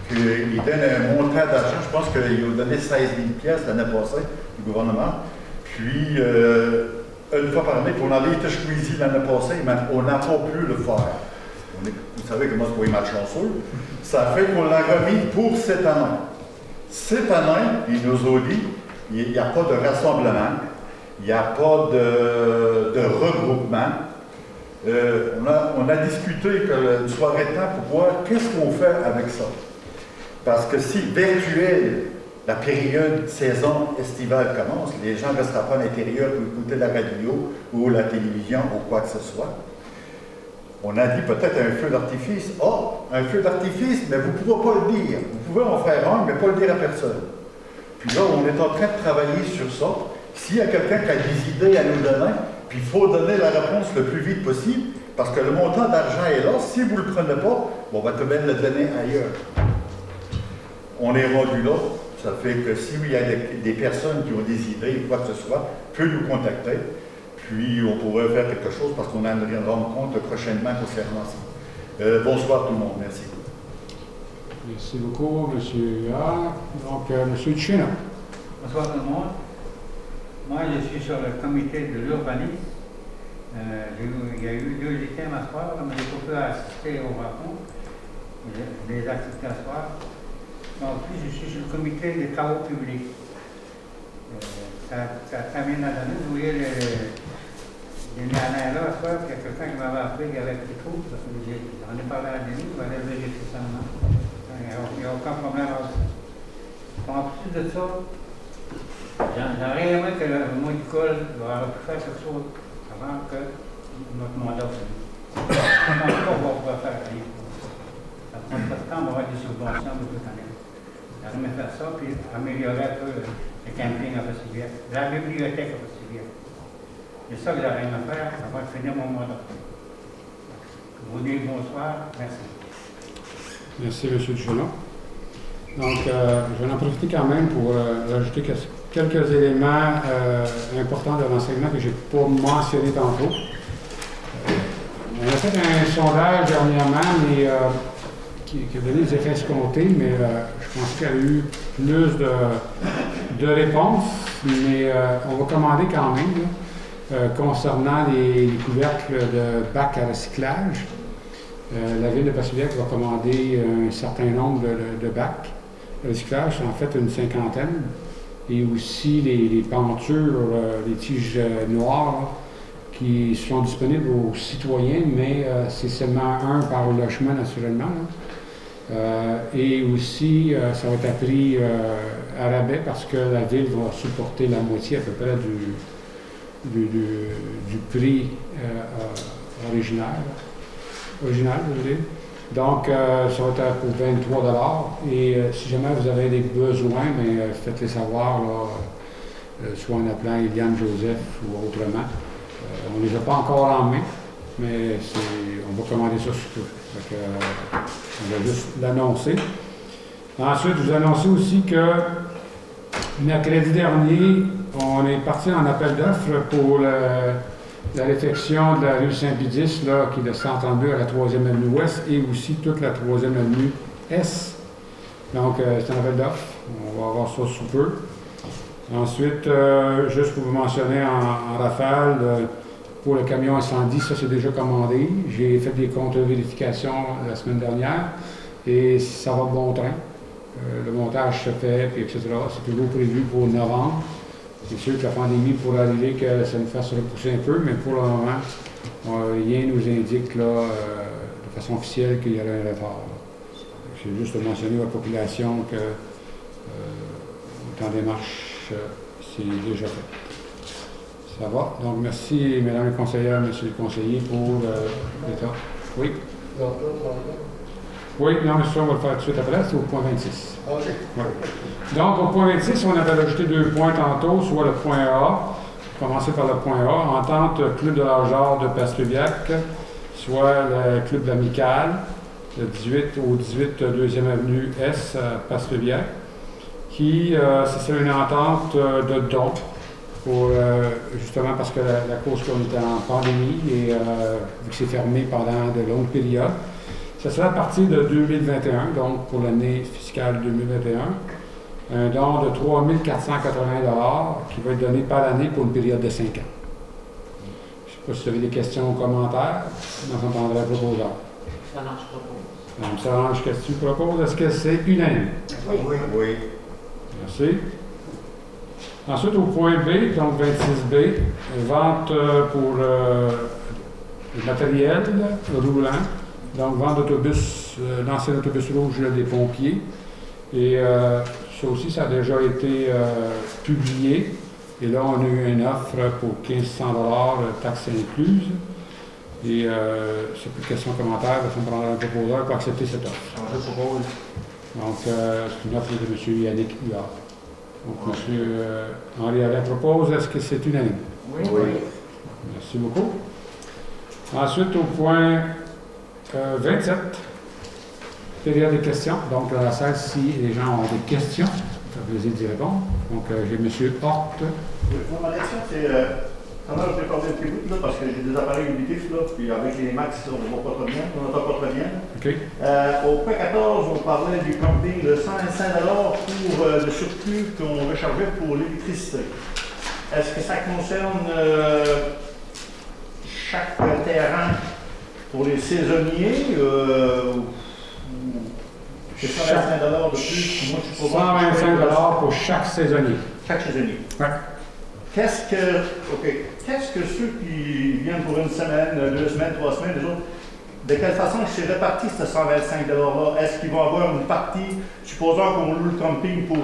qui donne un montant d'argent. Je pense qu'ils ont donné 16 000 $ l'année passée, du gouvernement. Puis, une fois par année, puis on avait été choisi l'année passée, mais on n'a pas pu le faire. Vous savez comment c'est pour les matchs chanceux. Ça fait qu'on l'a remis pour cette année. Cette année, ils nous ont dit, il n'y a pas de rassemblement, il n'y a pas de regroupement. On a discuté une soirée de temps pour voir qu'est-ce qu'on fait avec ça. Parce que si virtuel, la période saison estivale commence, les gens ne resteront pas à l'intérieur pour écouter la radio ou la télévision ou quoi que ce soit. On a dit peut-être un feu d'artifice. Un feu d'artifice, mais vous ne pouvez pas le dire. Vous pouvez en faire un, mais pas le dire à personne. Puis là, on est en train de travailler sur ça. S'il y a quelqu'un qui a des idées à nous donner, puis il faut donner la réponse le plus vite possible, parce que le montant d'argent est là. Si vous ne le prenez pas, on va tout de même le donner ailleurs. On est rendu là. Ça fait que s'il y a des personnes qui ont des idées ou quoi que ce soit, peuvent nous contacter. Puis on pourrait faire quelque chose parce qu'on en rendre compte prochainement concernant ça. Bonsoir tout le monde. Merci. Merci beaucoup, M. A. Donc, M. Tchina. Bonsoir tout le monde. Moi, je suis sur le comité de l'urbanisme. Il y a eu 2 items à soir, mais j'ai pas pu assister aux rencontres, des activités à soir. Donc, puis, je suis sur le comité des travaux publics. Ça termine la journée. Vous voyez, il y a là, à soir, il y a quelqu'un qui m'avait appelé, il y avait plus trop, parce que j'en ai parlé à Denis, il m'avait vérifié ça maintenant. Il n'y a aucun problème avec ça. En plus de ça, j'aurais aimé que le Moïcole aurait pu faire quelque chose avant que notre mandat finisse. Je ne pense pas qu'on va pouvoir faire rien. Ça prend pas de temps, on va avoir des subventions de toute année. J'aurais aimé faire ça, puis améliorer un peu le camping à Vassilière, la bibliothèque à Vassilière. C'est ça que j'aurais aimé faire avant de finir mon mandat. Je vous dis bonsoir, merci. Merci, M. Ducheneau. Donc, je vais en profiter quand même pour rajouter quelques éléments importants de l'enseignement que je n'ai pas mentionné tantôt. On a fait un sondage dernièrement mais, qui a donné des effets escomptés, mais je pense qu'il y a eu plus de réponses, mais on va commander quand même là, concernant les couvercles de bacs à recyclage. La ville de Passevillec va commander un certain nombre de bacs de recyclage, en fait une cinquantaine, et aussi les pentures, les tiges noires là, qui sont disponibles aux citoyens, mais c'est seulement un par logement naturellement. Et aussi, ça va être à prix à rabais parce que la ville va supporter la moitié à peu près du prix original, je veux dire. Donc, ça va être pour 23 $. Et si jamais vous avez des besoins, faites-les savoir, là, soit en appelant Eliane Joseph ou autrement. On ne les a pas encore en main, mais on va commander ça sur tout. On va juste l'annoncer. Ensuite, je vous annoncer aussi que mercredi dernier, on est parti en appel d'offres pour la réfection de la rue Saint-Pédis, là, qui est de 132 à la 3e avenue Ouest, et aussi toute la 3e avenue Est. Donc, c'est un appel d'offres. On va avoir ça sous peu. Ensuite, juste pour vous mentionner en rafale, pour le camion incendie, ça c'est déjà commandé. J'ai fait des contre-vérifications la semaine dernière et ça va de bon train. Le montage se fait, puis etc. C'est toujours prévu pour novembre. C'est sûr que la pandémie pourrait arriver que ça nous fasse repousser un peu, mais pour le moment, rien ne nous indique là, de façon officielle qu'il y aurait un retard. C'est juste de mentionner à la population que en démarche, c'est déjà fait. Ça va. Donc, merci, mesdames les conseillères, messieurs les conseillers, pour l'état. Oui? Oui, non, mais ça, on va le faire tout de suite après. C'est au point 26. OK. Ouais. Donc, au point 26, on avait ajouté 2 points tantôt, soit le point A. Commencer par le point A. Entente Club de l'Argent de Passevillec, soit le Club de l'Amicale, le 18 au 18 2e avenue S à Passevillec, qui, c'est une entente de dons, pour, justement parce que la cause qu'on est en pandémie et vu que c'est fermé pendant de longues périodes. Ça sera à partir de 2021, donc pour l'année fiscale 2021, un don de 3 480 $ qui va être donné par année pour une période de 5 ans. Je ne sais pas si vous avez des questions ou commentaires. On s'entendrait proposeur. Solange propose. Donc, Solange, qu'est-ce que tu proposes? Est-ce que c'est unanime? Oui. Oui. Merci. Ensuite, au point B, donc 26B, vente pour le matériel roulant. Donc, vente d'autobus, l'ancien autobus rouge des pompiers. Et ça aussi, ça a déjà été publié. Et là, on a eu une offre pour 1 500 $, taxes incluses. Et c'est plus de questions commentaires, parce qu'on prendra un proposeur pour accepter cette offre. Je propose. Donc, c'est une offre de M. Yannick Huard. Donc, M. Henri Allain propose. Est-ce que c'est unanime? Oui. Merci beaucoup. Ensuite, au point 27, période des questions. Donc, dans la salle, si les gens ont des questions, ça va plaisir d'y répondre. Donc, j'ai M. Hort. Ma question, c'est. Je vais parler un petit peu là, parce que j'ai des appareils auditifs, là, puis avec les max, on ne voit pas très bien, on n'entend pas très bien. OK. Au point 14, on parlait du camping de 125 $ pour le surplus qu'on rechargeait pour l'électricité. Est-ce que ça concerne chaque terrain pour les saisonniers c'est 125 $ de plus? Moi, je 125 $ pour chaque saisonnier. Chaque saisonnier. Oui. Qu'est-ce que ceux qui viennent pour une semaine, 2 semaines, 3 semaines, les autres, de quelle façon c'est réparti ce 125 $-là? Est-ce qu'ils vont avoir une partie, supposons qu'on loue le camping pour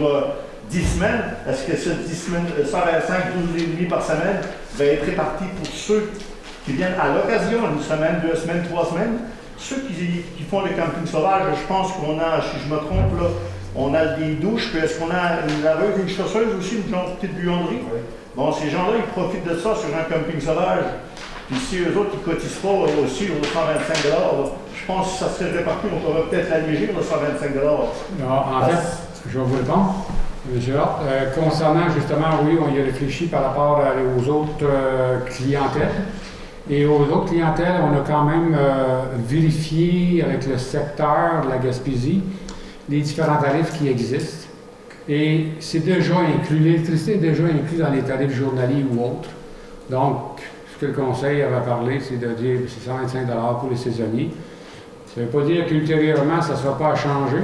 10 semaines, est-ce que ce 10 semaines, 125, 12,5 par semaine va être réparti pour ceux qui viennent à l'occasion, une semaine, 2 semaines, 3 semaines? Ceux qui font le camping sauvage, je pense qu'on a, si je me trompe, là, on a des douches, puis est-ce qu'on a une laveuse et une chasseuse aussi, une petite buanderie? Oui. Bon, ces gens-là, ils profitent de ça sur un camping sauvage. Puis si eux autres, ils ne cotisent pas aussi aux 125 $, je je pense que ça serait réparti, on pourrait peut-être l'alléger, le 125 Non, en fait, je vais vous répondre. Monsieur Hart, concernant justement, oui, on y a réfléchi par rapport aux autres clientèles. Et aux autres clientèles, on a quand même vérifié avec le secteur de la Gaspésie les différents tarifs qui existent. Et c'est déjà inclus, l'électricité est déjà inclus dans les tarifs journaliers ou autres. Donc, ce que le conseil avait parlé, c'est de dire que c'est 125 $ pour les saisonniers. Ça ne veut pas dire qu'ultérieurement, ça ne sera pas à changer.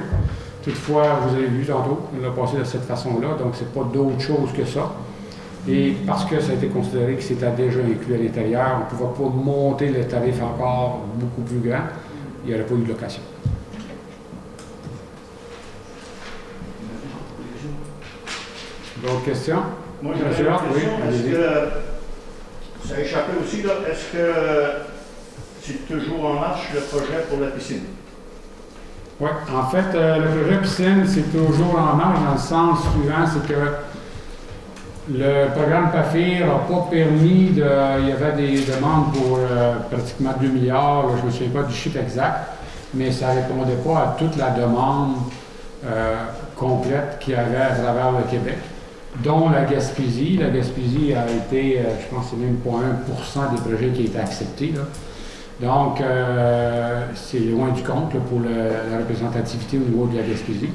Toutefois, vous avez vu tantôt, on l'a passé de cette façon-là, donc c'est pas d'autre chose que ça. Et parce que ça a été considéré que c'était déjà inclus à l'intérieur, on ne pouvait pas monter le tarif encore beaucoup plus grand, il n'y aurait pas eu de location. D'autres questions? Moi, j'avais une question. Est-ce que ça a échappé aussi, là? Est-ce que c'est toujours en marche le projet pour la piscine? Oui, en fait, le projet piscine, c'est toujours en marche dans le sens suivant, c'est que le programme PAFIR n'a pas permis de... Il y avait des demandes pour pratiquement 2 milliards, là, je ne me souviens pas du chiffre exact, mais ça ne répondait pas à toute la demande complète qu'il y avait à travers le Québec, dont la Gaspésie. La Gaspésie a été, je pense que c'est même pas 1% des projets qui ont été acceptés, là. Donc, c'est loin du compte là, pour la représentativité au niveau de la Gaspésie,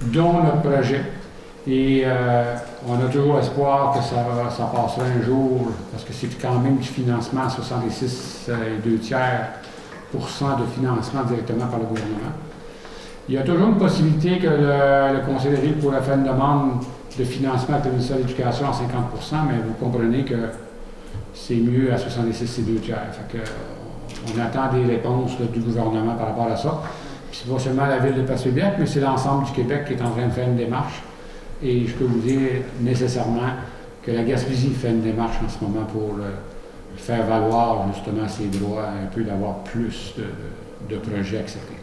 dont notre projet. Et on a toujours espoir que ça passera un jour, parce que c'est quand même du financement à 66 et 2 tiers % de financement directement par le gouvernement. Il y a toujours une possibilité que le Conseil de ville pourrait faire une demande de financement avec le ministère de l'Éducation à 50 %, mais vous comprenez que c'est mieux à 66 et 2 tiers. Fait que, on attend des réponses là, du gouvernement par rapport à ça. Puis c'est pas seulement la ville de Passepierre, mais c'est l'ensemble du Québec qui est en train de faire une démarche. Et je peux vous dire nécessairement que la Gaspésie fait une démarche en ce moment pour faire valoir justement ses droits, un peu d'avoir plus de projets acceptés.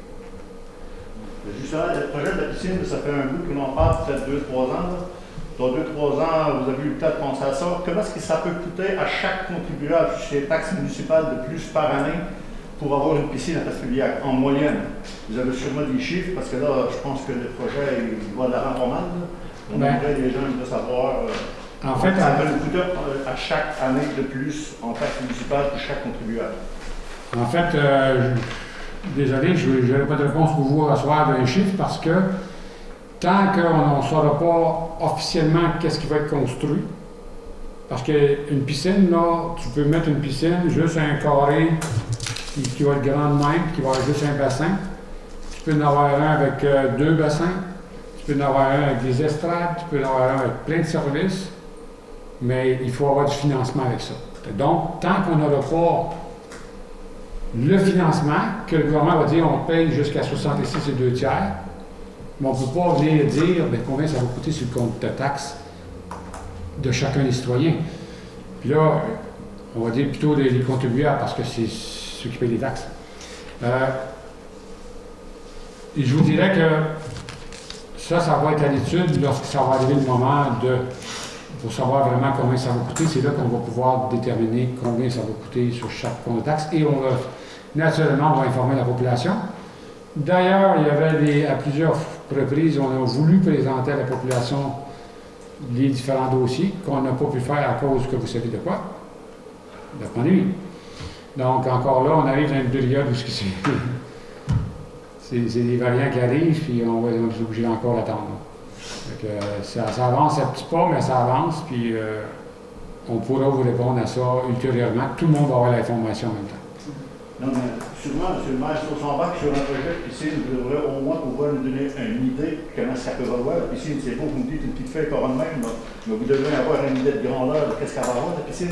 Justement, le projet de la piscine, ça fait un bout que l'on parle, peut-être 2-3 ans. Là. Dans 2-3 ans, vous avez eu le temps de penser à ça. Comment est-ce que ça peut coûter à chaque contribuable chez les taxes municipales de plus par année pour avoir une piscine à Passepierre, en moyenne? Vous avez sûrement des chiffres, parce que là, je pense que le projet il va de l'avant pas mal. On aimerait les gens de savoir en fait, ça peut nous coûter à chaque année de plus en taxes municipales pour chaque contribuable. En fait, désolé, je n'aurai pas de réponse pour vous recevoir d'un chiffre parce que tant qu'on ne saura pas officiellement qu'est-ce qui va être construit, parce qu'une piscine, là, tu peux mettre une piscine, juste un carré qui va être grand de même, qui va avoir juste un bassin. Tu peux en avoir un avec 2 bassins. Tu peux en avoir un avec des estrades, tu peux en avoir un avec plein de services, mais il faut avoir du financement avec ça. Donc, tant qu'on n'aura pas le financement, que le gouvernement va dire on paye jusqu'à 66 et 2 tiers, mais on ne peut pas venir dire combien ça va coûter sur le compte de taxes de chacun des citoyens. Puis là, on va dire plutôt les contribuables parce que c'est ceux qui payent les taxes. Et je vous dirais que ça va être à l'étude lorsque ça va arriver le moment pour savoir vraiment combien ça va coûter. C'est là qu'on va pouvoir déterminer combien ça va coûter sur chaque compte de taxe. Et on va, naturellement, on va informer la population. D'ailleurs, il y avait à plusieurs reprises, on a voulu présenter à la population les différents dossiers qu'on n'a pas pu faire à cause que vous savez de quoi? De la pandémie. Donc, encore là, on arrive dans une période où c'est des variants qui arrivent, puis on va être obligé encore d'attendre. Ça avance à petits pas, mais ça avance, puis on pourra vous répondre à ça ultérieurement. Tout le monde va avoir l'information en même temps. Non, mais sûrement, M. le maire, si on s'embarque sur un projet de piscine, vous devrez au moins pouvoir nous donner une idée de comment ça peut valoir. La piscine, c'est beau, vous me dites une petite feuille par même, mais vous devrez avoir une idée de grandeur de qu'est-ce qu'elle va avoir, la piscine.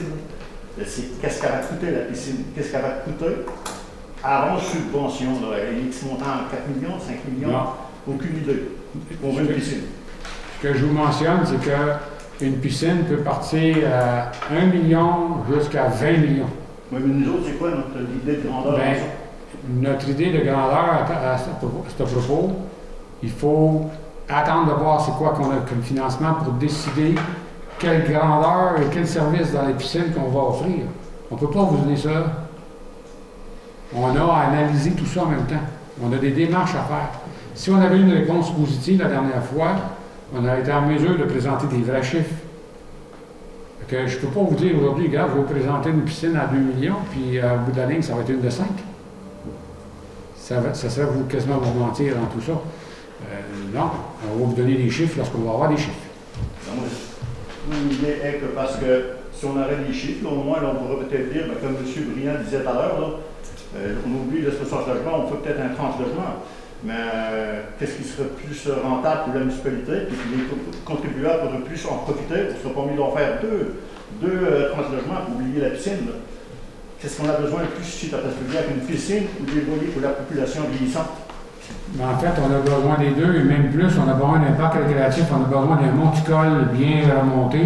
Qu'est-ce qu'elle va coûter, la piscine? Qu'est-ce qu'elle va coûter? Avant subvention, là, X montant 4 millions, 5 millions, non. Aucune idée pour une piscine. Ce que je vous mentionne, c'est qu'une piscine peut partir à 1 million jusqu'à 20 millions. Oui, mais nous autres, c'est quoi notre idée de grandeur? Notre idée de grandeur, à ce propos, il faut attendre de voir c'est quoi qu'on a comme financement pour décider quelle grandeur et quel service dans les piscines qu'on va offrir. On ne peut pas vous donner ça. On a à analyser tout ça en même temps. On a des démarches à faire. Si on avait une réponse positive la dernière fois, on a été en mesure de présenter des vrais chiffres. Je ne peux pas vous dire aujourd'hui, regarde, je vais vous présenter une piscine à 2 millions, puis au bout de la ligne, ça va être une de 5. Ça serait vous quasiment vous mentir dans tout ça. Non, on va vous donner des chiffres lorsqu'on va avoir des chiffres. Mon idée est que parce que si on aurait des chiffres, au moins, on pourrait peut-être dire, comme M. Briand disait tout à l'heure, on oublie le 60 logements, on fait peut-être un 30 logements. Mais qu'est-ce qui serait plus rentable pour la municipalité, puis les contribuables pourraient plus en profiter, on ne serait pas mieux d'en faire deux 30 logements pour oublier la piscine. Qu'est-ce qu'on a besoin de plus ici à Place Publique, une piscine ou des loyers pour la population vieillissante? Mais en fait, on a besoin des deux, et même plus, on a besoin d'un parc récréatif, on a besoin d'un monticole bien remonté.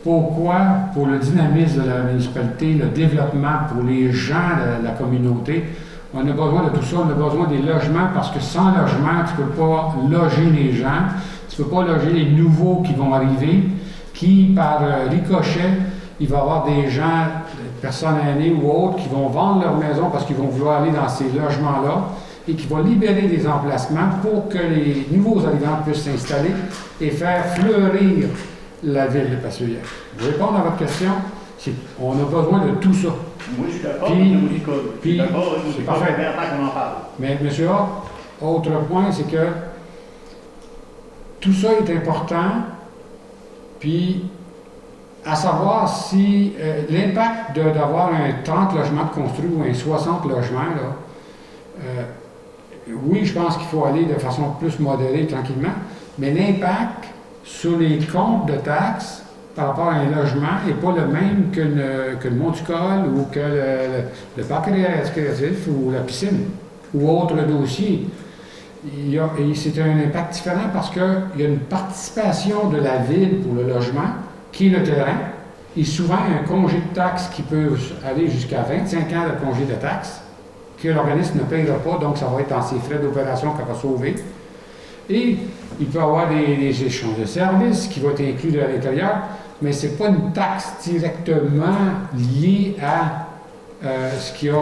Pourquoi? Pour le dynamisme de la municipalité, le développement pour les gens de la communauté. On a besoin de tout ça, on a besoin des logements parce que sans logement, tu ne peux pas loger les gens, tu ne peux pas loger les nouveaux qui vont arriver, qui, par ricochet, il va y avoir des gens, des personnes aînées ou autres, qui vont vendre leur maison parce qu'ils vont vouloir aller dans ces logements-là et qui vont libérer des emplacements pour que les nouveaux arrivants puissent s'installer et faire fleurir la ville de Passevillers. Pour répondre à votre question, on a besoin de tout ça. Moi, je suis d'accord avec le monticole. Puis, c'est parfait, maintenant qu'on en parle. Mais, M. A, autre point, c'est que tout ça est important, puis à savoir si l'impact d'avoir un 30 logements de construit ou un 60 logements, là, oui, je pense qu'il faut aller de façon plus modérée, tranquillement, mais l'impact sur les comptes de taxes par rapport à un logement n'est pas le même que le monticole ou que le parc récréatif ou la piscine ou autre dossier. C'est un impact différent parce qu'il y a une participation de la ville pour le logement, qui est le terrain, et souvent un congé de taxes qui peut aller jusqu'à 25 ans de congé de taxes, que l'organisme ne payera pas, donc ça va être dans ses frais d'opération qu'elle va sauver. Et il peut y avoir des échanges de services qui vont être inclus à l'intérieur, mais ce n'est pas une taxe directement liée à ce qu'il y a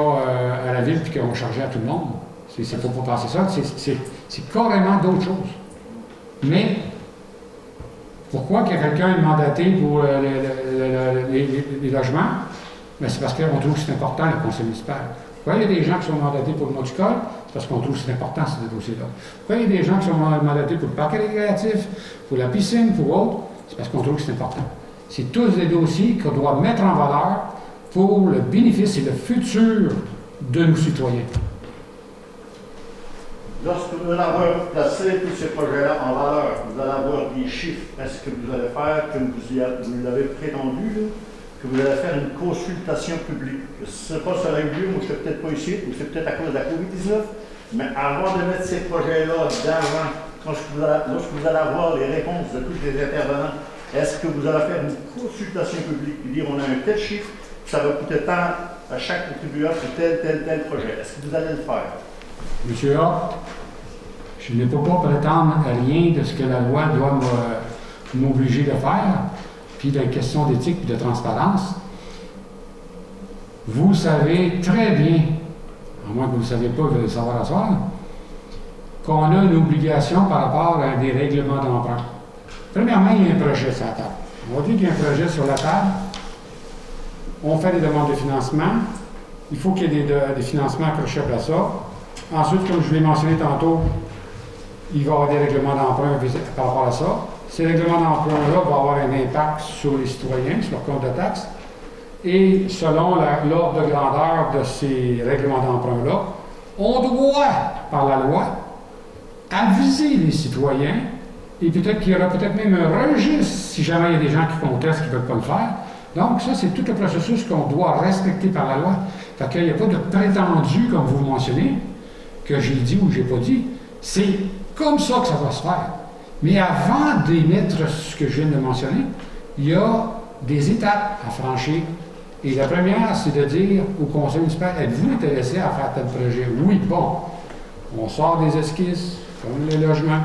à la ville et qu'on va charger à tout le monde. Il ne faut pas penser ça, c'est carrément d'autres choses. Mais pourquoi qu'il y a quelqu'un de mandaté pour les logements? Ben, c'est parce qu'on trouve que c'est important, le conseil municipal. Pourquoi il y a des gens qui sont mandatés pour le monticole? C'est parce qu'on trouve que c'est important, ces dossiers-là. Pourquoi il y a des gens qui sont mandatés pour le parc récréatif, pour la piscine, pour autres? C'est parce qu'on trouve que c'est important. C'est tous des dossiers qu'on doit mettre en valeur pour le bénéfice et le futur de nos citoyens. Lorsque vous allez avoir placé tous ces projets-là en valeur, vous allez avoir des chiffres. Est-ce que vous allez faire, comme vous l'avez prétendu, là, que vous allez faire une consultation publique? Ce n'est pas ça eu lieu, moi je ne suis peut-être pas ici, ou c'est peut-être à cause de la COVID-19, mais avant de mettre ces projets-là d'avant, lorsque vous allez avoir les réponses de tous les intervenants, est-ce que vous allez faire une consultation publique et dire on a un tel chiffre, ça va coûter tant à chaque contribuable pour tel projet? Est-ce que vous allez le faire? Monsieur A, je ne peux pas prétendre à rien de ce que la loi doit m'obliger de faire, puis des questions d'éthique et de transparence. Vous savez très bien, à moins que vous ne le saviez pas, vous allez le savoir à soir, qu'on a une obligation par rapport à des règlements d'emprunt. Premièrement, il y a un projet sur la table. On dit qu'il y a un projet sur la table. On fait des demandes de financement. Il faut qu'il y ait des financements accrochés à ça. Ensuite, comme je l'ai mentionné tantôt, il va y avoir des règlements d'emprunt par rapport à ça. Ces règlements d'emprunt-là vont avoir un impact sur les citoyens, sur leur compte de taxes. Et selon l'ordre de grandeur de ces règlements d'emprunt-là, on doit, par la loi, aviser les citoyens, et peut-être qu'il y aura peut-être même un registre si jamais il y a des gens qui contestent, qui ne veulent pas le faire. Donc ça, c'est tout le processus qu'on doit respecter par la loi. Fait qu'il n'y a pas de prétendu, comme vous mentionnez, que j'ai dit ou que je n'ai pas dit. C'est comme ça que ça va se faire. Mais avant d'émettre ce que je viens de mentionner, il y a des étapes à franchir. Et la première, c'est de dire au conseil municipal, êtes-vous intéressé à faire tel projet? Oui, bon. On sort des esquisses, comme les logements,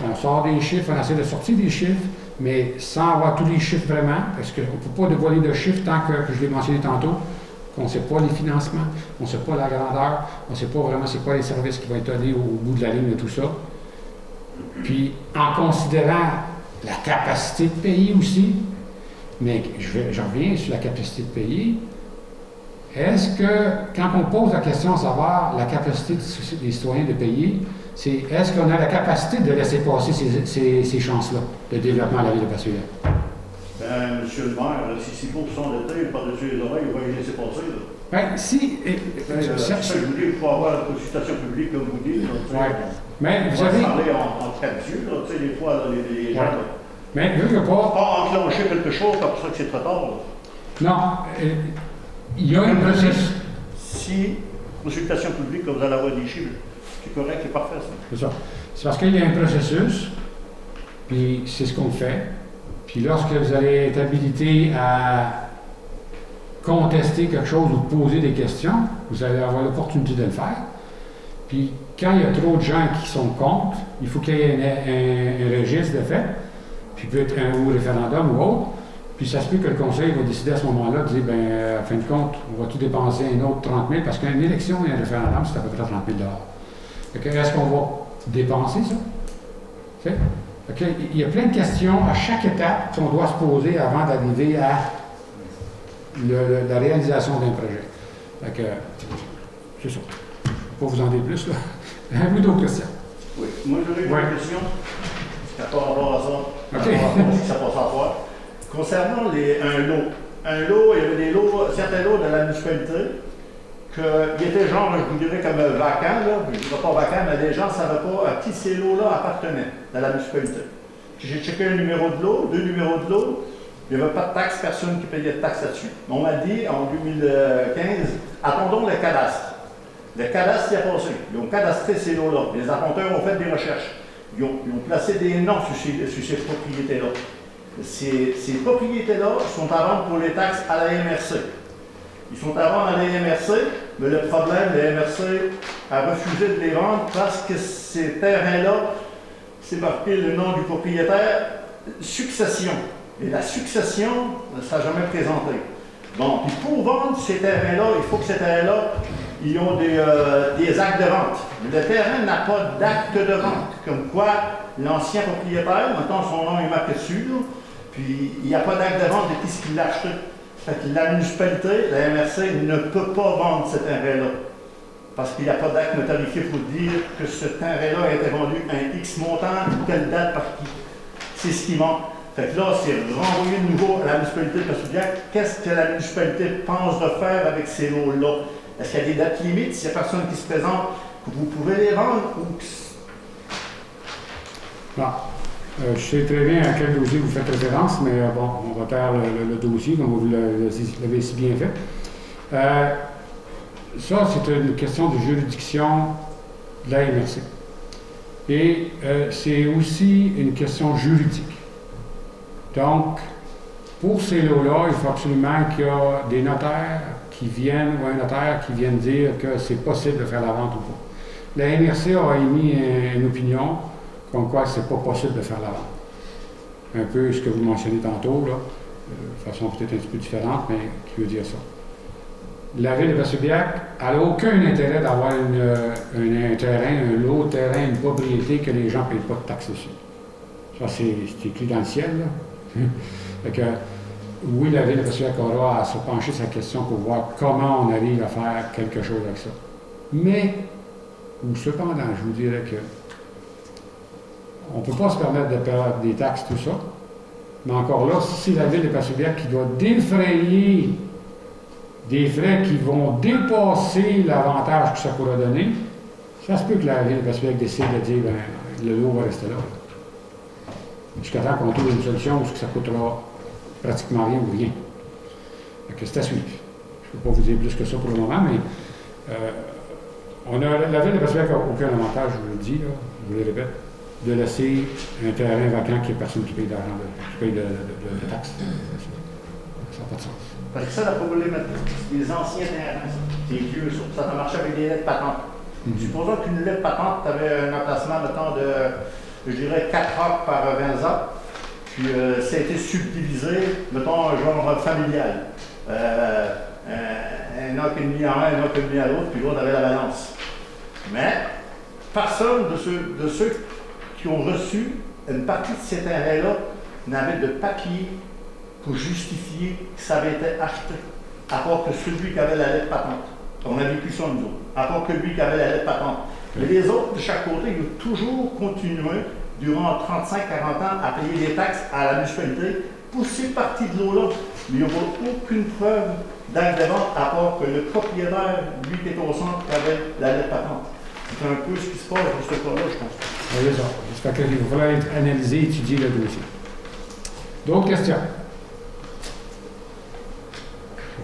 on sort des chiffres, on essaie de sortir des chiffres, mais sans avoir tous les chiffres vraiment, parce qu'on ne peut pas dévoiler de chiffres tant que je l'ai mentionné tantôt, qu'on ne sait pas les financements, on ne sait pas la grandeur, on ne sait pas vraiment c'est quoi les services qui vont être donnés au bout de la ligne de tout ça. Puis, en considérant la capacité de payer aussi, mais je reviens sur la capacité de payer, est-ce que, quand on pose la question de savoir la capacité des citoyens de payer, c'est est-ce qu'on a la capacité de laisser passer ces chances-là de développement à la ville de Passeville? Ben, monsieur le maire, si c'est pour s'endetter, par-dessus les oreilles, on va les laisser passer. Là. Ben, si. Je vous dis, il faut avoir la consultation publique, comme vous dites. Oui. Mais vous avez. On va parler en quatre yeux, là, tu sais, des fois, là, les gens. Ouais. Mais, veux pas. Pas enclencher quelque chose, comme ça que c'est trop tard. Là. Non. Il y a une processus. Si, consultation publique, comme vous allez avoir des chiffres, c'est correct, c'est parfait, ça. C'est ça. C'est parce qu'il y a un processus, puis c'est ce qu'on fait. Puis lorsque vous allez être habilité à contester quelque chose ou poser des questions, vous allez avoir l'opportunité de le faire. Puis quand il y a trop de gens qui sont contre, il faut qu'il y ait un registre de fait, puis peut être un référendum ou autre. Puis ça se peut que le conseil va décider à ce moment-là de dire, bien, à fin de compte, on va tout dépenser un autre 30 000, parce qu'une élection et un référendum, c'est à peu près 30 000 $. Est-ce qu'on va dépenser ça? C'est? Okay. Il y a plein de questions à chaque étape qu'on doit se poser avant d'arriver à la réalisation d'un projet. C'est ça. Je ne vais pas vous en dire plus, là. Avez-vous d'autres questions? Oui. Moi, j'aurais une question. Par rapport à ça. OK. Ça passe à voir. Concernant un lot, il y avait des lots, certains lots de la municipalité, qui étaient genre, je vous dirais, comme vacants, là, je ne dirais pas vacants, mais les gens ne savaient pas à qui ces lots-là appartenaient dans la municipalité. J'ai checké un numéro de lot, 2 numéros de lot, il n'y avait pas de taxe, personne qui payait de taxe là-dessus. On m'a dit, en 2015, attendons le cadastre. Le cadastre y a passé. Ils ont cadastré ces lots-là. Les apporteurs ont fait des recherches. Ils ont placé des noms sur ces propriétés-là. Ces propriétés-là sont à vendre pour les taxes à la MRC. Ils sont à vendre à la MRC, mais le problème, la MRC a refusé de les vendre parce que ces terrains-là, c'est marqué le nom du propriétaire, succession. Et la succession, ça n'a jamais présenté. Bon, puis pour vendre ces terrains-là, il faut que ces terrains-là, ils ont des actes de vente. Mais le terrain n'a pas d'acte de vente. Comme quoi, l'ancien propriétaire, maintenant son nom est marqué dessus, là, puis il n'y a pas d'acte de vente de qui ce qu'il l'a acheté. Fait que la municipalité, la MRC, ne peut pas vendre ce terrain-là. Parce qu'il n'y a pas d'acte notarifié pour dire que ce terrain-là a été vendu à un X montant, telle date, par qui. C'est ce qui manque. Fait que là, c'est renvoyer de nouveau à la municipalité de Passeville. Qu'est-ce que la municipalité pense de faire avec ces lots-là? Est-ce qu'il y a des dates limites? S'il n'y a personne qui se présente, vous pouvez les vendre? Ou... Non. Je sais très bien à quel dossier vous faites référence, mais bon, on va taire le dossier, comme vous l'avez si bien fait. Ça, c'est une question de juridiction de la MRC. Et c'est aussi une question juridique. Donc, pour ces lots-là, il faut absolument qu'il y ait des notaires qui viennent, ou un notaire qui vienne dire que c'est possible de faire la vente ou pas. La MRC a émis une opinion comme quoi c'est pas possible de faire la vente. Un peu ce que vous mentionnez tantôt, là, de façon peut-être un petit peu différente, mais qui veut dire ça. La ville de Passeville-Biac n'a aucun intérêt d'avoir un terrain, un lot de terrain, une propriété que les gens ne payent pas de taxes dessus. Ça, c'est écrit dans le ciel, là. Fait que, oui, la ville de Passeville-Biac aura à se pencher sur la question pour voir comment on arrive à faire quelque chose avec ça. Mais, ou cependant, je vous dirais que on ne peut pas se permettre de perdre des taxes, tout ça. Mais encore là, si c'est la ville de Passeville-Biac qui doit défrayer des frais qui vont dépasser l'avantage que ça pourra donner, ça se peut que la ville de Passeville-Biac décide de dire, ben, le lot va rester là. Jusqu'à temps qu'on trouve une solution où ça coûtera pratiquement rien ou rien. Donc, c'est à suivre. Je ne peux pas vous dire plus que ça pour le moment, mais la ville de Passeville-Biac n'a aucun avantage, je vous le dis, là, je vous le répète, de laisser un terrain vacant qui n'y a personne qui paye d'argent, qui paye de taxes. Ça n'a pas de sens. Parce que ça, la problématique, c'est les anciens terrains, c'est vieux, ça a marché avec des lettres patentes. Supposons qu'une lettre patente, tu avais un emplacement, mettons, de, je dirais, 4 acres par 20 ans, puis ça a été subdivisé, mettons, un genre familial. un an et demi à un an et demi à l'autre, puis l'autre avait la balance. Mais personne de ceux qui ont reçu une partie de ces terrains-là n'avait de papier pour justifier que ça avait été acheté, à part que celui qui avait la lettre patente. On a vécu ça nous autres, à part que lui qui avait la lettre patente. Mais les autres, de chaque côté, ils ont toujours continué, durant 35-40 ans, à payer des taxes à la municipalité pour ces parties de l'eau-là. Mais il n'y a aucune preuve d'acte de vente, à part que le propriétaire, lui qui est au centre, avait la lettre patente. C'est un peu ce qui se passe dans ce cas-là, je pense. Oui, c'est ça. Ça fait qu'il va falloir analyser, étudier le dossier. D'autres questions?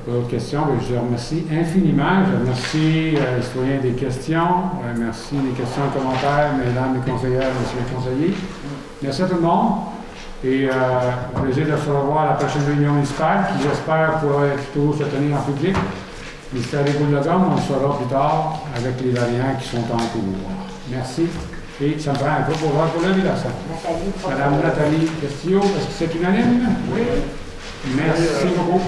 Pas d'autres questions? Bien, je vous remercie infiniment. Je remercie les citoyens des questions. Merci des questions et commentaires, mesdames les conseillères, messieurs les conseillers. Merci à tout le monde. Et au plaisir de se revoir à la prochaine réunion municipale, qui j'espère pourra toujours se tenir en public. Ministère des boules de gomme, on le saura plus tard avec les variants qui sont en cours. Merci. Et ça me prend un peu pour voir pour l'invitation. Madame Nathalie Castillo, est-ce que c'est unanime? Oui. Merci beaucoup.